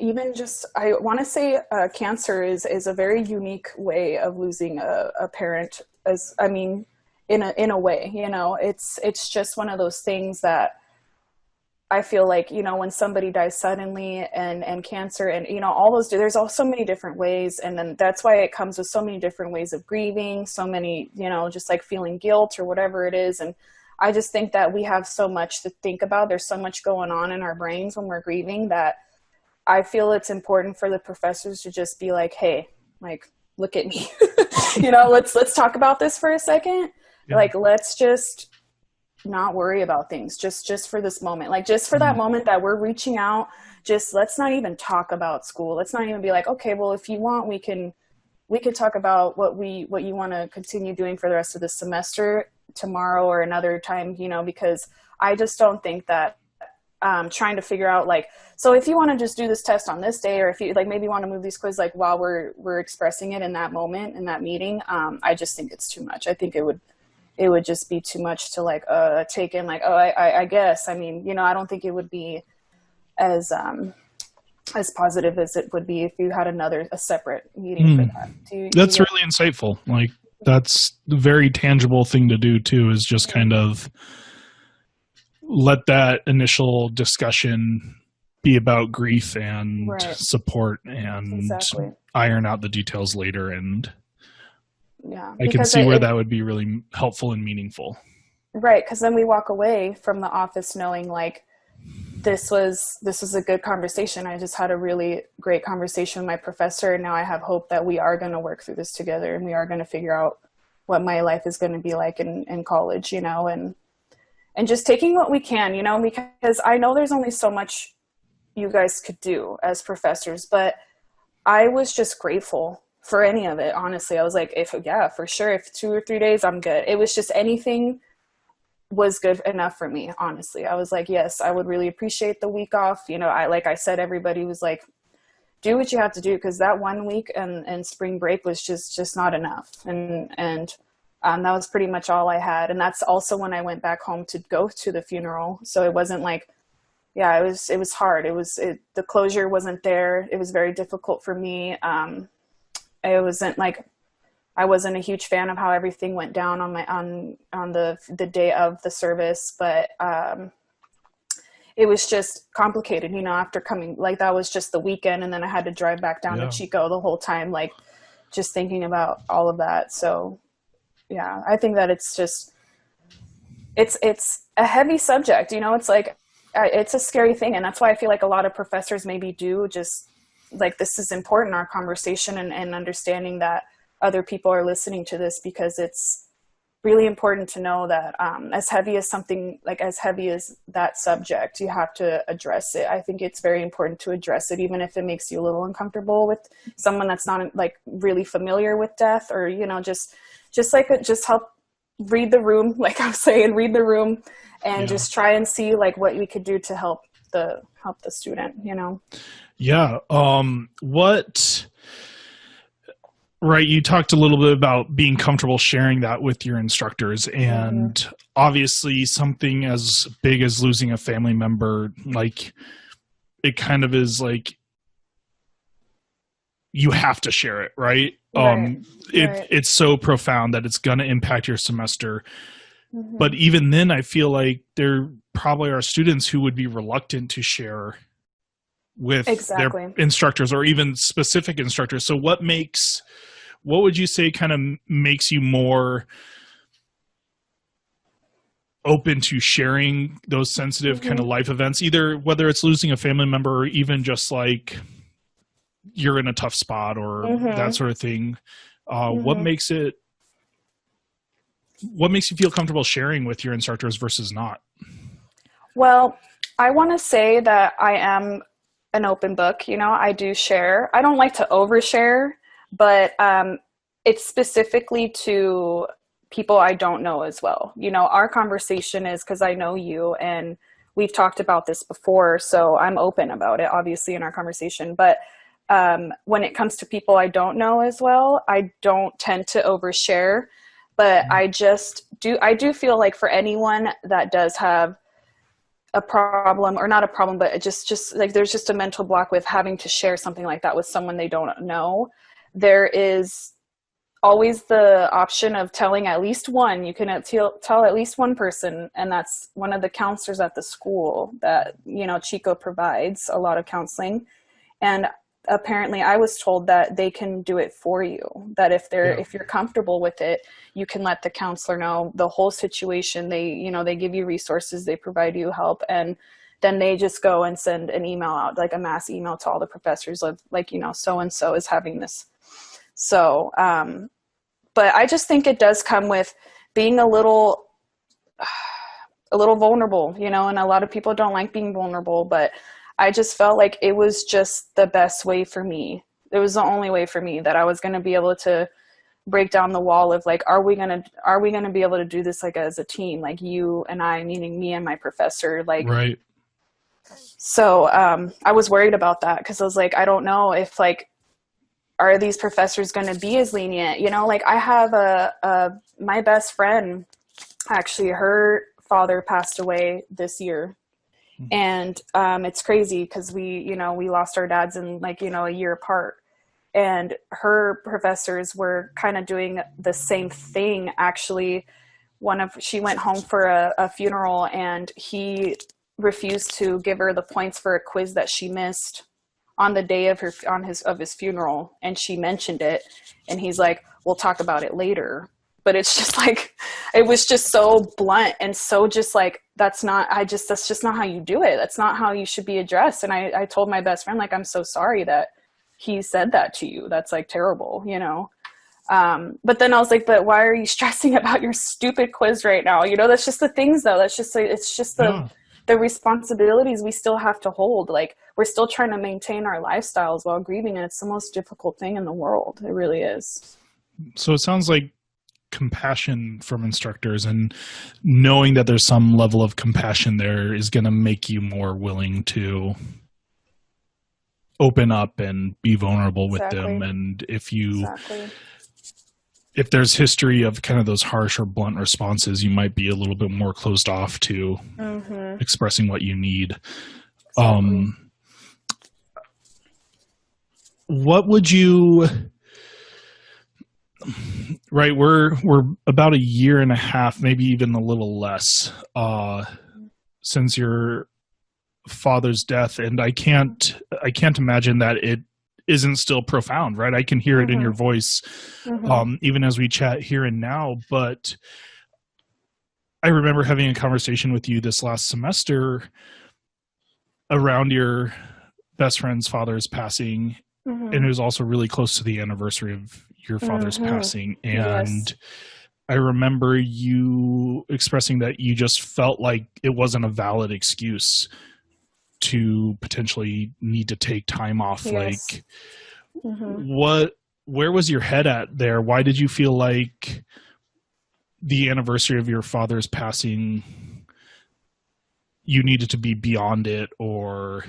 want to say cancer is a very unique way of losing a parent. As I mean, in a way, it's just one of those things that I feel like, when somebody dies suddenly and cancer and, all those, there's all so many different ways. And then that's why it comes with so many different ways of grieving, so many, just like feeling guilt or whatever it is. And I just think that we have so much to think about. There's so much going on in our brains when we're grieving that I feel it's important for the professors to just be like, hey, like, look at me, let's talk about this for a second. Yeah. Like, let's just not worry about things just for this moment, like just for that moment that we're reaching out, just let's not even talk about school. Let's not even be like, okay, well, if you want, we can talk about what you want to continue doing for the rest of the semester tomorrow or another time, because I just don't think that trying to figure out like, so if you want to just do this test on this day, or if you like maybe want to move these quiz like while we're expressing it in that moment in that meeting, I just think it's too much. I think it would just be too much to like take in like, oh, I guess. I mean, I don't think it would be as positive as it would be if you had a separate meeting for that. That's really insightful. Like that's the very tangible thing to do too, is just kind of let that initial discussion be about grief and support and iron out the details later. And yeah, I can see where that would be really helpful and meaningful. Right, because then we walk away from the office knowing like this was a good conversation. I just had a really great conversation with my professor, and now I have hope that we are going to work through this together, and we are going to figure out what my life is going to be like in college, and just taking what we can, because I know there's only so much you guys could do as professors, but I was just grateful for any of it. Honestly, I was like, for sure. If 2 or 3 days, I'm good. It was just anything was good enough for me. Honestly, I was like, yes, I would really appreciate the week off. Like I said, everybody was like, do what you have to do. Cause that 1 week and spring break was just not enough. And that was pretty much all I had. And that's also when I went back home to go to the funeral. So it wasn't like, it was hard. The closure wasn't there. It was very difficult for me. It wasn't like, I wasn't a huge fan of how everything went down on the day of the service, but it was just complicated, after coming, like that was just the weekend. And then I had to drive back down to Chico the whole time, like just thinking about all of that. So yeah, I think that it's a heavy subject, it's like, it's a scary thing. And that's why I feel like a lot of professors maybe do just like, this is important, our conversation and understanding that other people are listening to this, because it's really important to know that as heavy as that subject, you have to address it. I think it's very important to address it, even if it makes you a little uncomfortable with someone that's not like really familiar with death, or, just help read the room. Like I was saying, read the room and just try and see like what we could do to help the student, Yeah. Right. You talked a little bit about being comfortable sharing that with your instructors, and obviously something as big as losing a family member, like it kind of is like, you have to share it, right? It's so profound that it's going to impact your semester. But even then, I feel like there probably are students who would be reluctant to share with their instructors, or even specific instructors. So what would you say kind of makes you more open to sharing those sensitive kind of life events, either whether it's losing a family member or even just like you're in a tough spot or that sort of thing? What makes you feel comfortable sharing with your instructors versus not? Well, I want to say that I am an open book. I do share. I don't like to overshare, but it's specifically to people I don't know as well. Our conversation is because I know you and we've talked about this before, so I'm open about it, obviously, in our conversation. But when it comes to people I don't know as well, I don't tend to overshare. But I do feel like for anyone that does have a problem, or not a problem, but it just like there's just a mental block with having to share something like that with someone they don't know, there is always the option of telling at least one. You can tell at least one person, and that's one of the counselors at the school that, you know, Chico provides a lot of counseling. And apparently I was told that they can do it for you, that if you're comfortable with it, you can let the counselor know the whole situation. They give you resources, they provide you help, and then they just go and send an email out, like a mass email to all the professors of, like, you know, so-and-so is having this. So, but I just think it does come with being a little vulnerable, you know, and a lot of people don't like being vulnerable, but I just felt like it was just the best way for me. It was the only way for me that I was going to be able to break down the wall of like, are we going to be able to do this like as a team, like you and I, meaning me and my professor, like, right. So, I was worried about that, 'cause I was like, I don't know if like, are these professors going to be as lenient? You know, like I have my best friend, actually, her father passed away this year. And it's crazy because we lost our dads in like, you know, a year apart. And her professors were kind of doing the same thing. Actually, she went home for a funeral, and he refused to give her the points for a quiz that she missed on the day of his funeral. And she mentioned it, and he's like, we'll talk about it later. But it's just like, it was just so blunt and so just like, that's just not how you do it. That's not how you should be addressed. And I told my best friend, like, I'm so sorry that he said that to you. That's like terrible, you know? But then I was like, but why are you stressing about your stupid quiz right now? You know, that's just the things though. That's just like, it's just the responsibilities we still have to hold. Like, we're still trying to maintain our lifestyles while grieving. And it's the most difficult thing in the world. It really is. So it sounds like compassion from instructors, and knowing that there's some level of compassion there is going to make you more willing to open up and be vulnerable with them. And if there's history of kind of those harsh or blunt responses, you might be a little bit more closed off to expressing what you need. What would you... Right, we're about a year and a half, maybe even a little less, since your father's death, and I can't imagine that it isn't still profound. Right, I can hear it in your voice, even as we chat here and now. But I remember having a conversation with you this last semester around your best friend's father's passing, and it was also really close to the anniversary of your father's passing. And I remember you expressing that you just felt like it wasn't a valid excuse to potentially need to take time off. Like, where was your head at there? Why did you feel like the anniversary of your father's passing, you needed to be beyond it, or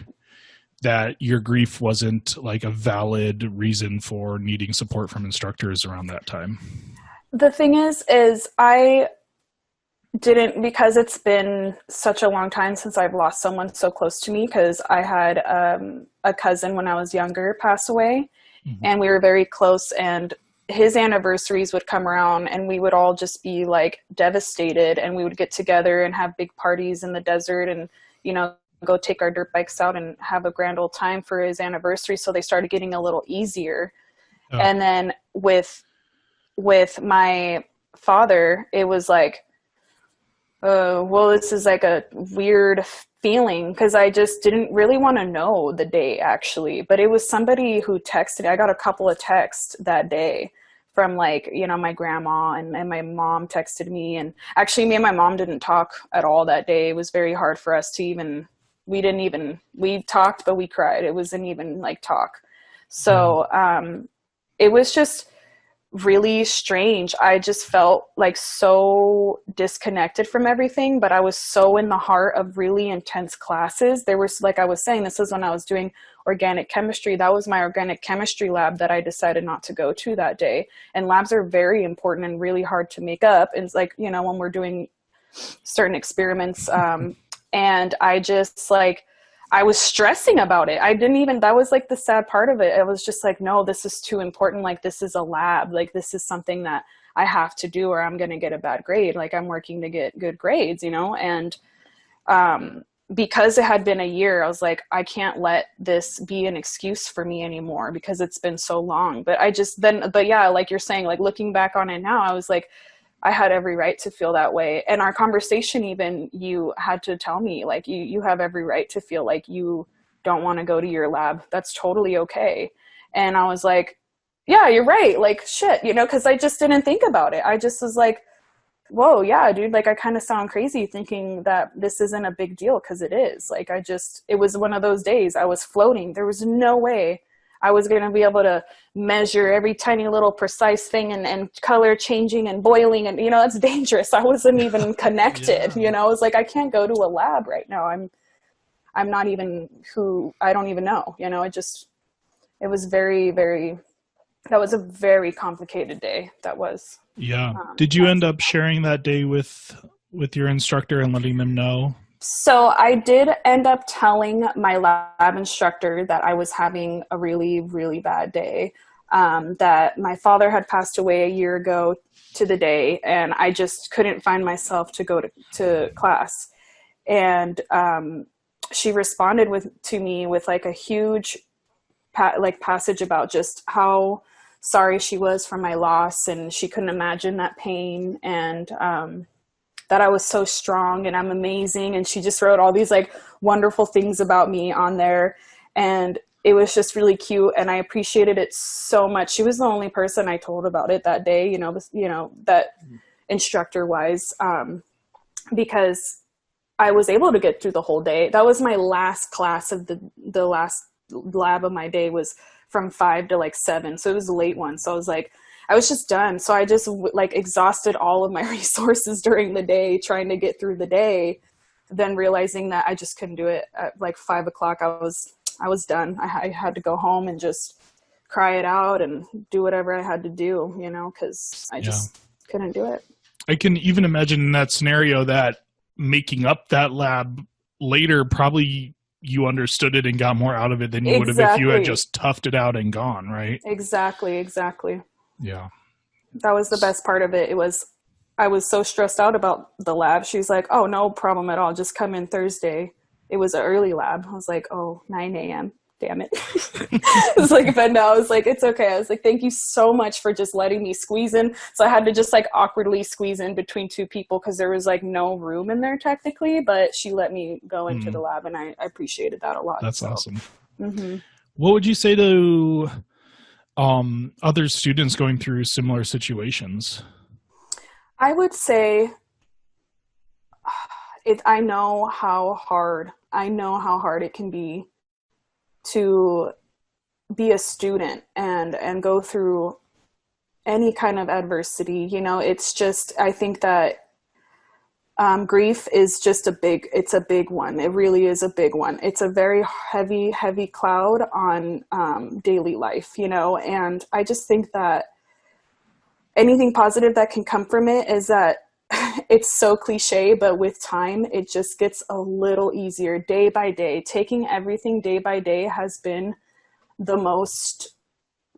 that your grief wasn't like a valid reason for needing support from instructors around that time? The thing is I didn't, because it's been such a long time since I've lost someone so close to me, because I had a cousin when I was younger pass away, and we were very close, and his anniversaries would come around and we would all just be like devastated, and we would get together and have big parties in the desert, and, you know, go take our dirt bikes out and have a grand old time for his anniversary. So they started getting a little easier. And then with my father, it was like, well, this is like a weird feeling, because I just didn't really want to know the day, actually. But it was somebody who texted. I got a couple of texts that day from, like, you know, my grandma, and my mom texted me. And actually, me and my mom didn't talk at all that day. It was very hard for us to even... we talked, but we cried. It wasn't even like talk. So it was just really strange. I just felt like so disconnected from everything, but I was so in the heart of really intense classes. There was, like I was saying, this is when I was doing organic chemistry. That was my organic chemistry lab that I decided not to go to that day. And labs are very important and really hard to make up. And it's like, you know, when we're doing certain experiments, and I just like, I was stressing about it. I didn't even, that was like the sad part of it. I was just like, no, this is too important. Like, this is a lab. Like, this is something that I have to do or I'm going to get a bad grade. Like, I'm working to get good grades, you know? And because it had been a year, I was like, I can't let this be an excuse for me anymore because it's been so long. But I just then, but yeah, like you're saying, like looking back on it now, I was like, I had every right to feel that way. And our conversation, even, you had to tell me, like, you have every right to feel like you don't want to go to your lab. That's totally okay. And I was like, yeah, you're right. Like, shit, you know, because I just didn't think about it. I just was like, whoa, yeah, dude, like, I kind of sound crazy thinking that this isn't a big deal, because it is. Like, it was one of those days I was floating. There was no way I was going to be able to measure every tiny little precise thing and color changing and boiling. And, you know, that's dangerous. I wasn't even connected, you know, I was like, I can't go to a lab right now. I'm not even I don't even know, you know, it was very, very, that was a very complicated day. That was. Yeah. Did you end up sharing that day with your instructor and letting them know? So I did end up telling my lab instructor that I was having a really, really bad day, that my father had passed away a year ago to the day, and I just couldn't find myself to go to class. And she responded to me with like a huge passage about just how sorry she was for my loss, and she couldn't imagine that pain, and that I was so strong and I'm amazing. And she just wrote all these like wonderful things about me on there. And it was just really cute. And I appreciated it so much. She was the only person I told about it that day, you know, that instructor wise, because I was able to get through the whole day. That was my last class of the last lab of my day, was from 5 to like 7. So it was a late one. So I was like, I was just done. So I just like exhausted all of my resources during the day, trying to get through the day, then realizing that I just couldn't do it at like 5 o'clock. I was done. I had to go home and just cry it out and do whatever I had to do, you know, because I just couldn't do it. I can even imagine in that scenario that making up that lab later, probably you understood it and got more out of it than you would have if you had just toughed it out and gone, right? Exactly. Yeah. That was the best part of it. I was so stressed out about the lab. She's like, oh, no problem at all. Just come in Thursday. It was an early lab. I was like, oh, 9 a.m. Damn it. I was like, but no, I was like, it's okay. I was like, thank you so much for just letting me squeeze in. So I had to just like awkwardly squeeze in between two people because there was like no room in there technically, but she let me go into the lab, and I appreciated that a lot. That's awesome. Mm-hmm. What would you say to other students going through similar situations? I would say I know how hard it can be to be a student and go through any kind of adversity. You know, it's just, I think that grief is just it's a big one. It really is a big one. It's a very heavy cloud on daily life, you know, and I just think that anything positive that can come from it is that it's so cliche, but with time, it just gets a little easier day by day. Taking everything day by day has been the most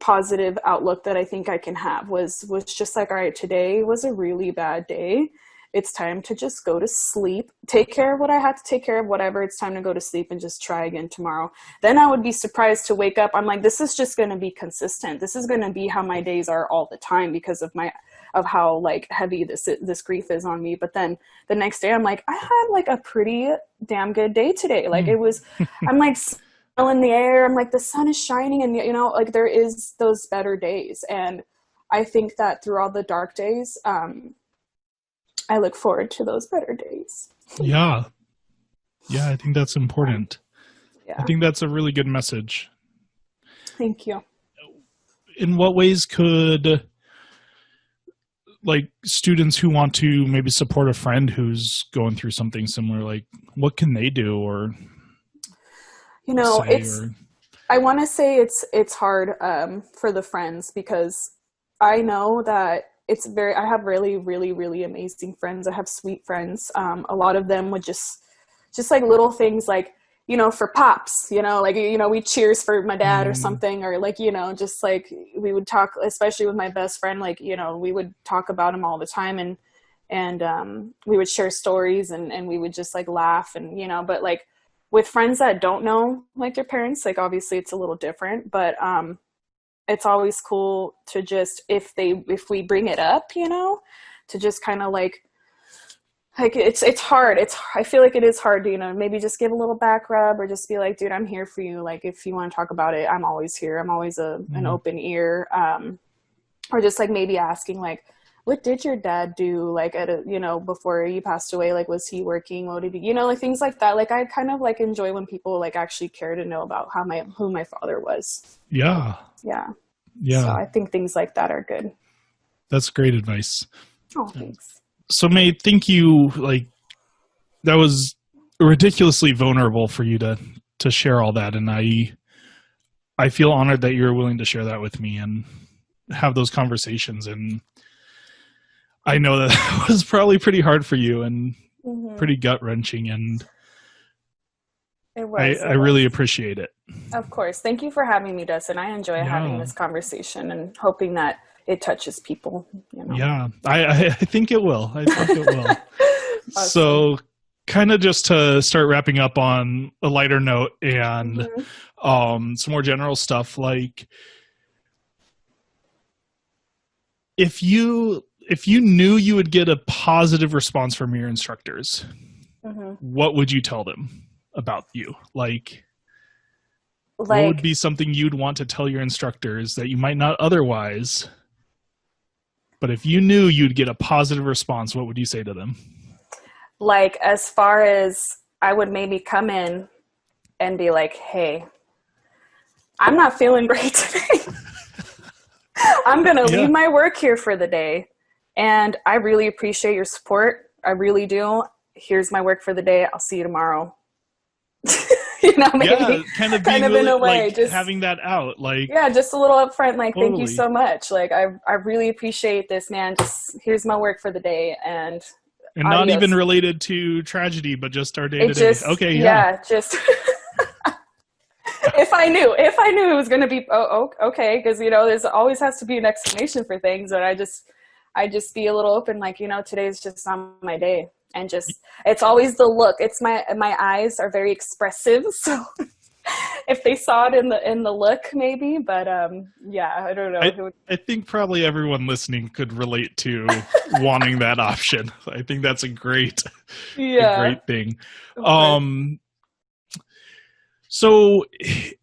positive outlook that I think I can have. Was just like, all right, today was a really bad day. It's time to just go to sleep, take care of what I had to take care of, whatever. It's time to go to sleep and just try again tomorrow. Then I would be surprised to wake up. I'm like, this is just going to be consistent. This is going to be how my days are all the time because of how like heavy this grief is on me. But then the next day I'm like, I had like a pretty damn good day today. Like it was, I'm like still in the air. I'm like, the sun is shining, and you know, like there is those better days. And I think that through all the dark days, I look forward to those better days. Yeah. I think that's important. Yeah. I think that's a really good message. Thank you. In what ways could like students who want to maybe support a friend who's going through something similar, like what can they do or I want to say it's hard for the friends, because I know that I have really, really, really amazing friends. I have sweet friends. A lot of them would just like little things like, for pops, like, we cheers for my dad or something, or like, just like we would talk, especially with my best friend, like, we would talk about him all the time, and we would share stories, and we would just like laugh, and, but like with friends that don't know like their parents, like obviously it's a little different, but it's always cool to just, if we bring it up, to just kind of like it's hard. I feel like it is hard to, maybe just give a little back rub, or just be like, dude, I'm here for you. Like, if you want to talk about it, I'm always here. I'm always an open ear. Or just like maybe asking like, what did your dad do? Like before he passed away, like, was he working? What did he, like things like that. Like, I kind of like enjoy when people like actually care to know about who my father was. Yeah. Yeah. Yeah. So I think things like that are good. That's great advice. Oh, thanks. So Mae, thank you. Like, that was ridiculously vulnerable for you to share all that. And I feel honored that you're willing to share that with me and have those conversations. And I know that was probably pretty hard for you and pretty gut wrenching. And it was. I really appreciate it. Of course. Thank you for having me, Dustin. I enjoy having this conversation and hoping that it touches people. Yeah, I think it will. I think it will. Awesome. So kind of just to start wrapping up on a lighter note and some more general stuff, like if you knew you would get a positive response from your instructors, what would you tell them about you? Like, what would be something you'd want to tell your instructors that you might not otherwise? But if you knew you'd get a positive response, what would you say to them? Like, as far as I would maybe come in and be like, hey, I'm not feeling great today. I'm going to leave my work here for the day. And I really appreciate your support. I really do. Here's my work for the day. I'll see you tomorrow. Maybe kind of in a way, like just having that out, like just a little upfront, like totally. Thank you so much. Like I really appreciate this, man. Just here's my work for the day, and not even related to tragedy, but just our day to day. Okay, just if I knew it was going to be okay, because there's always has to be an explanation for things, and I just be a little open, like today's just not my day. And just, it's always the look. It's my eyes are very expressive. So if they saw it in the look, maybe, but I don't know. I think probably everyone listening could relate to wanting that option. I think that's a great thing. So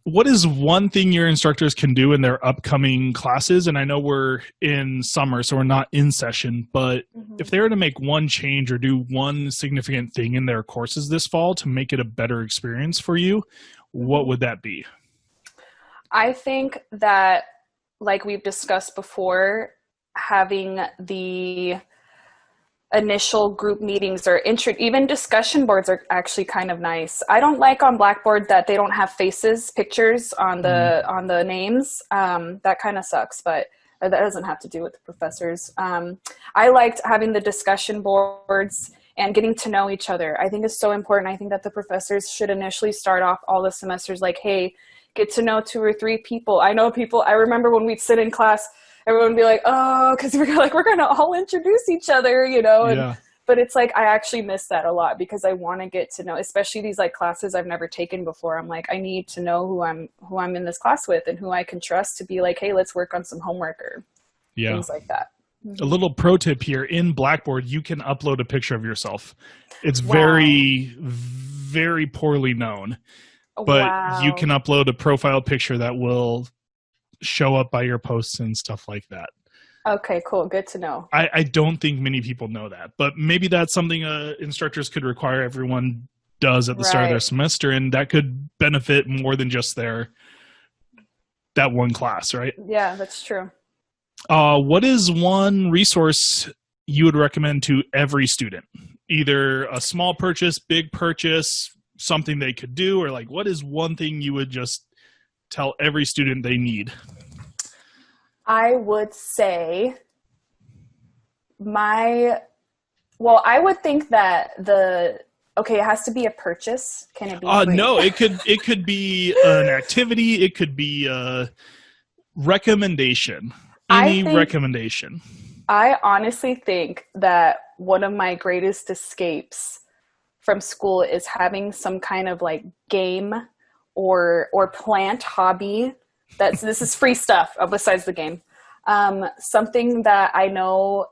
what is one thing your instructors can do in their upcoming classes? And I know we're in summer, so we're not in session, but if they were to make one change or do one significant thing in their courses this fall to make it a better experience for you, what would that be? I think that, like we've discussed before, having the initial group meetings or even discussion boards are actually kind of nice. I don't like on Blackboard that they don't have pictures on the names. That kind of sucks, but that doesn't have to do with the professors. I liked having the discussion boards and getting to know each other. I think it's so important. I think that the professors should initially start off all the semesters like, hey, get to know 2 or 3 people. I remember when we'd sit in class, everyone would be like, oh, because we're going to all introduce each other, But it's like, I actually miss that a lot because I want to get to know, especially these like classes I've never taken before. I'm like, I need to know who I'm in this class with and who I can trust to be like, hey, let's work on some homework or things like that. A little pro tip here, in Blackboard, you can upload a picture of yourself. It's very, very poorly known, but you can upload a profile picture that will show up by your posts and stuff like that. Okay, cool. Good to know. I don't think many people know that, but maybe that's something instructors could require everyone does at the start of their semester, and that could benefit more than just that one class, right? Yeah, that's true. What is one resource you would recommend to every student? Either a small purchase, big purchase, something they could do, or like, what is one thing you would just tell every student they need? I would say I would think that it has to be a purchase. Can it be free? No, it could be an activity. It could be a recommendation. Recommendation. I honestly think that one of my greatest escapes from school is having some kind of like game or plant hobby. This is free stuff besides the game. Something that I know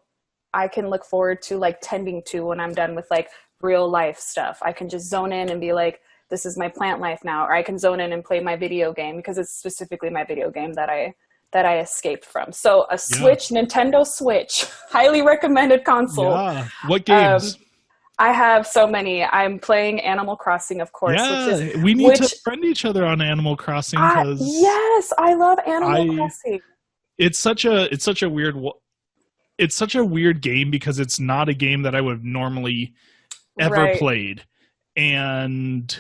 I can look forward to like tending to when I'm done with like real life stuff. I can just zone in and be like, this is my plant life now. Or I can zone in and play my video game because it's specifically my video game that I escaped from. So a Switch, Nintendo Switch, highly recommended console. Yeah. What games? I have so many. I'm playing Animal Crossing, of course. Yeah, we need to friend each other on Animal Crossing. Yes, I love Animal Crossing. It's such a weird game because it's not a game that I would have normally ever played, and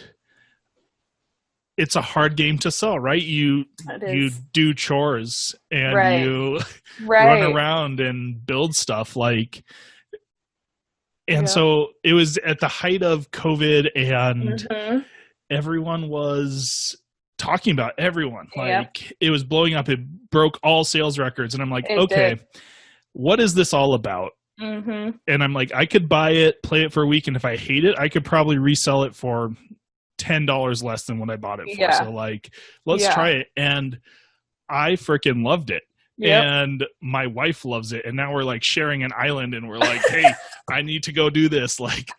it's a hard game to sell, right? You do chores and you run around and build stuff so it was at the height of COVID and everyone was talking about everyone. It was blowing up. It broke all sales records. And I'm like, what is this all about? And I'm like, I could buy it, play it for a week. And if I hate it, I could probably resell it for $10 less than what I bought it for. So like, let's try it. And I freaking loved it. And my wife loves it. And now we're like sharing an island and we're like, hey, I need to go do this. Like,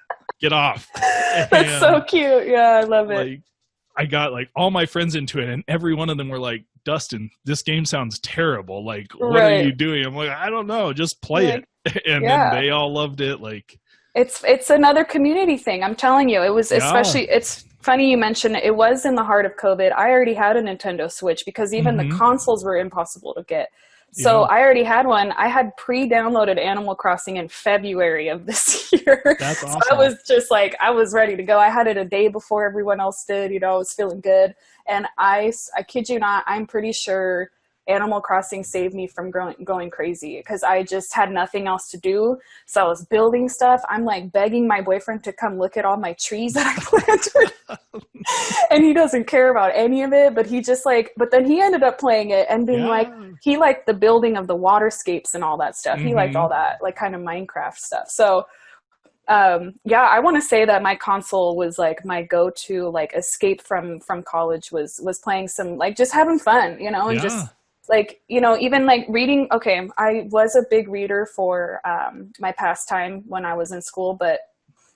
get off. That's so cute. Yeah, I love it. Like, I got like all my friends into it and every one of them were like, Dustin, this game sounds terrible. Like, what are you doing? I'm like, I don't know. Just play it. And then they all loved it. Like, it's another community thing. I'm telling you, it was especially, it's funny you mentioned it was in the heart of COVID. I already had a Nintendo Switch because even the consoles were impossible to get. So I already had one. I had pre-downloaded Animal Crossing in February of this year. That's awesome. So I was just like, I was ready to go. I had it a day before everyone else did. I was feeling good. And I kid you not, I'm pretty sure Animal Crossing saved me from going crazy because I just had nothing else to do. So I was building stuff. I'm like begging my boyfriend to come look at all my trees that I planted. And he doesn't care about any of it, but but then he ended up playing it and being like, he liked the building of the waterscapes and all that stuff. He liked all that like kind of Minecraft stuff. So I want to say that my console was like my go-to like escape from college was playing some like just having fun, and just like, even like reading. Okay, I was a big reader for my pastime when I was in school, but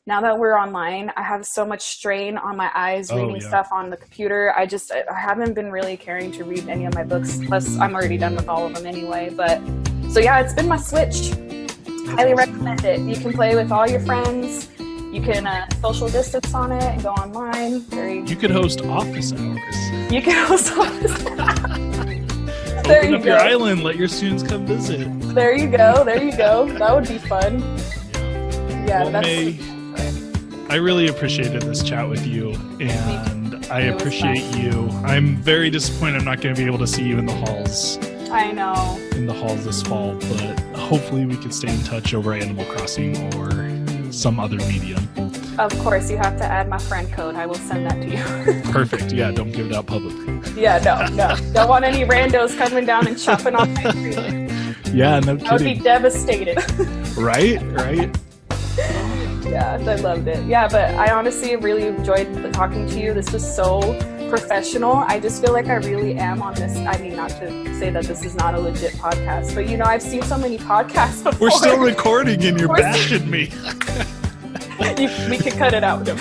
now that we're online, I have so much strain on my eyes reading stuff on the computer. I haven't been really caring to read any of my books. Plus, I'm already done with all of them anyway. But so it's been my Switch. Highly recommend it. You can play with all your friends. You can social distance on it and go online. You could host office hours. You can host office hours. There you go. Open up your island. Let your students come visit. There you go. That would be fun. Yeah, well, Mae, I really appreciated this chat with you, and I appreciate you. I'm very disappointed I'm not going to be able to see you in the halls. I know. In the halls this fall, but hopefully we can stay in touch over Animal Crossing or some other medium. Of course, you have to add my friend code. I will send that to you. Perfect. Yeah, don't give it out publicly. Yeah, no. Don't want any randos coming down and chopping off my tree. Yeah, no kidding. I would be devastated. Right? Yeah, I loved it. Yeah, but I honestly really enjoyed talking to you. This was so professional. I just feel like I really am on this. I mean, not to say that this is not a legit podcast, but I've seen so many podcasts before. We're still recording and you're bashing me. We could cut it out. Just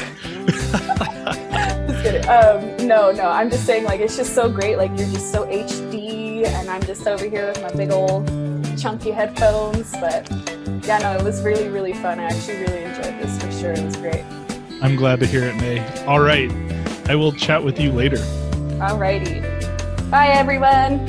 kidding. No, I'm just saying, like, it's just so great. Like, you're just so HD, and I'm just over here with my big old chunky headphones. But yeah, no, it was really, really fun. I actually really enjoyed this for sure. It was great. I'm glad to hear it, Mae. All right. I will chat with you later. Alrighty. Bye, everyone.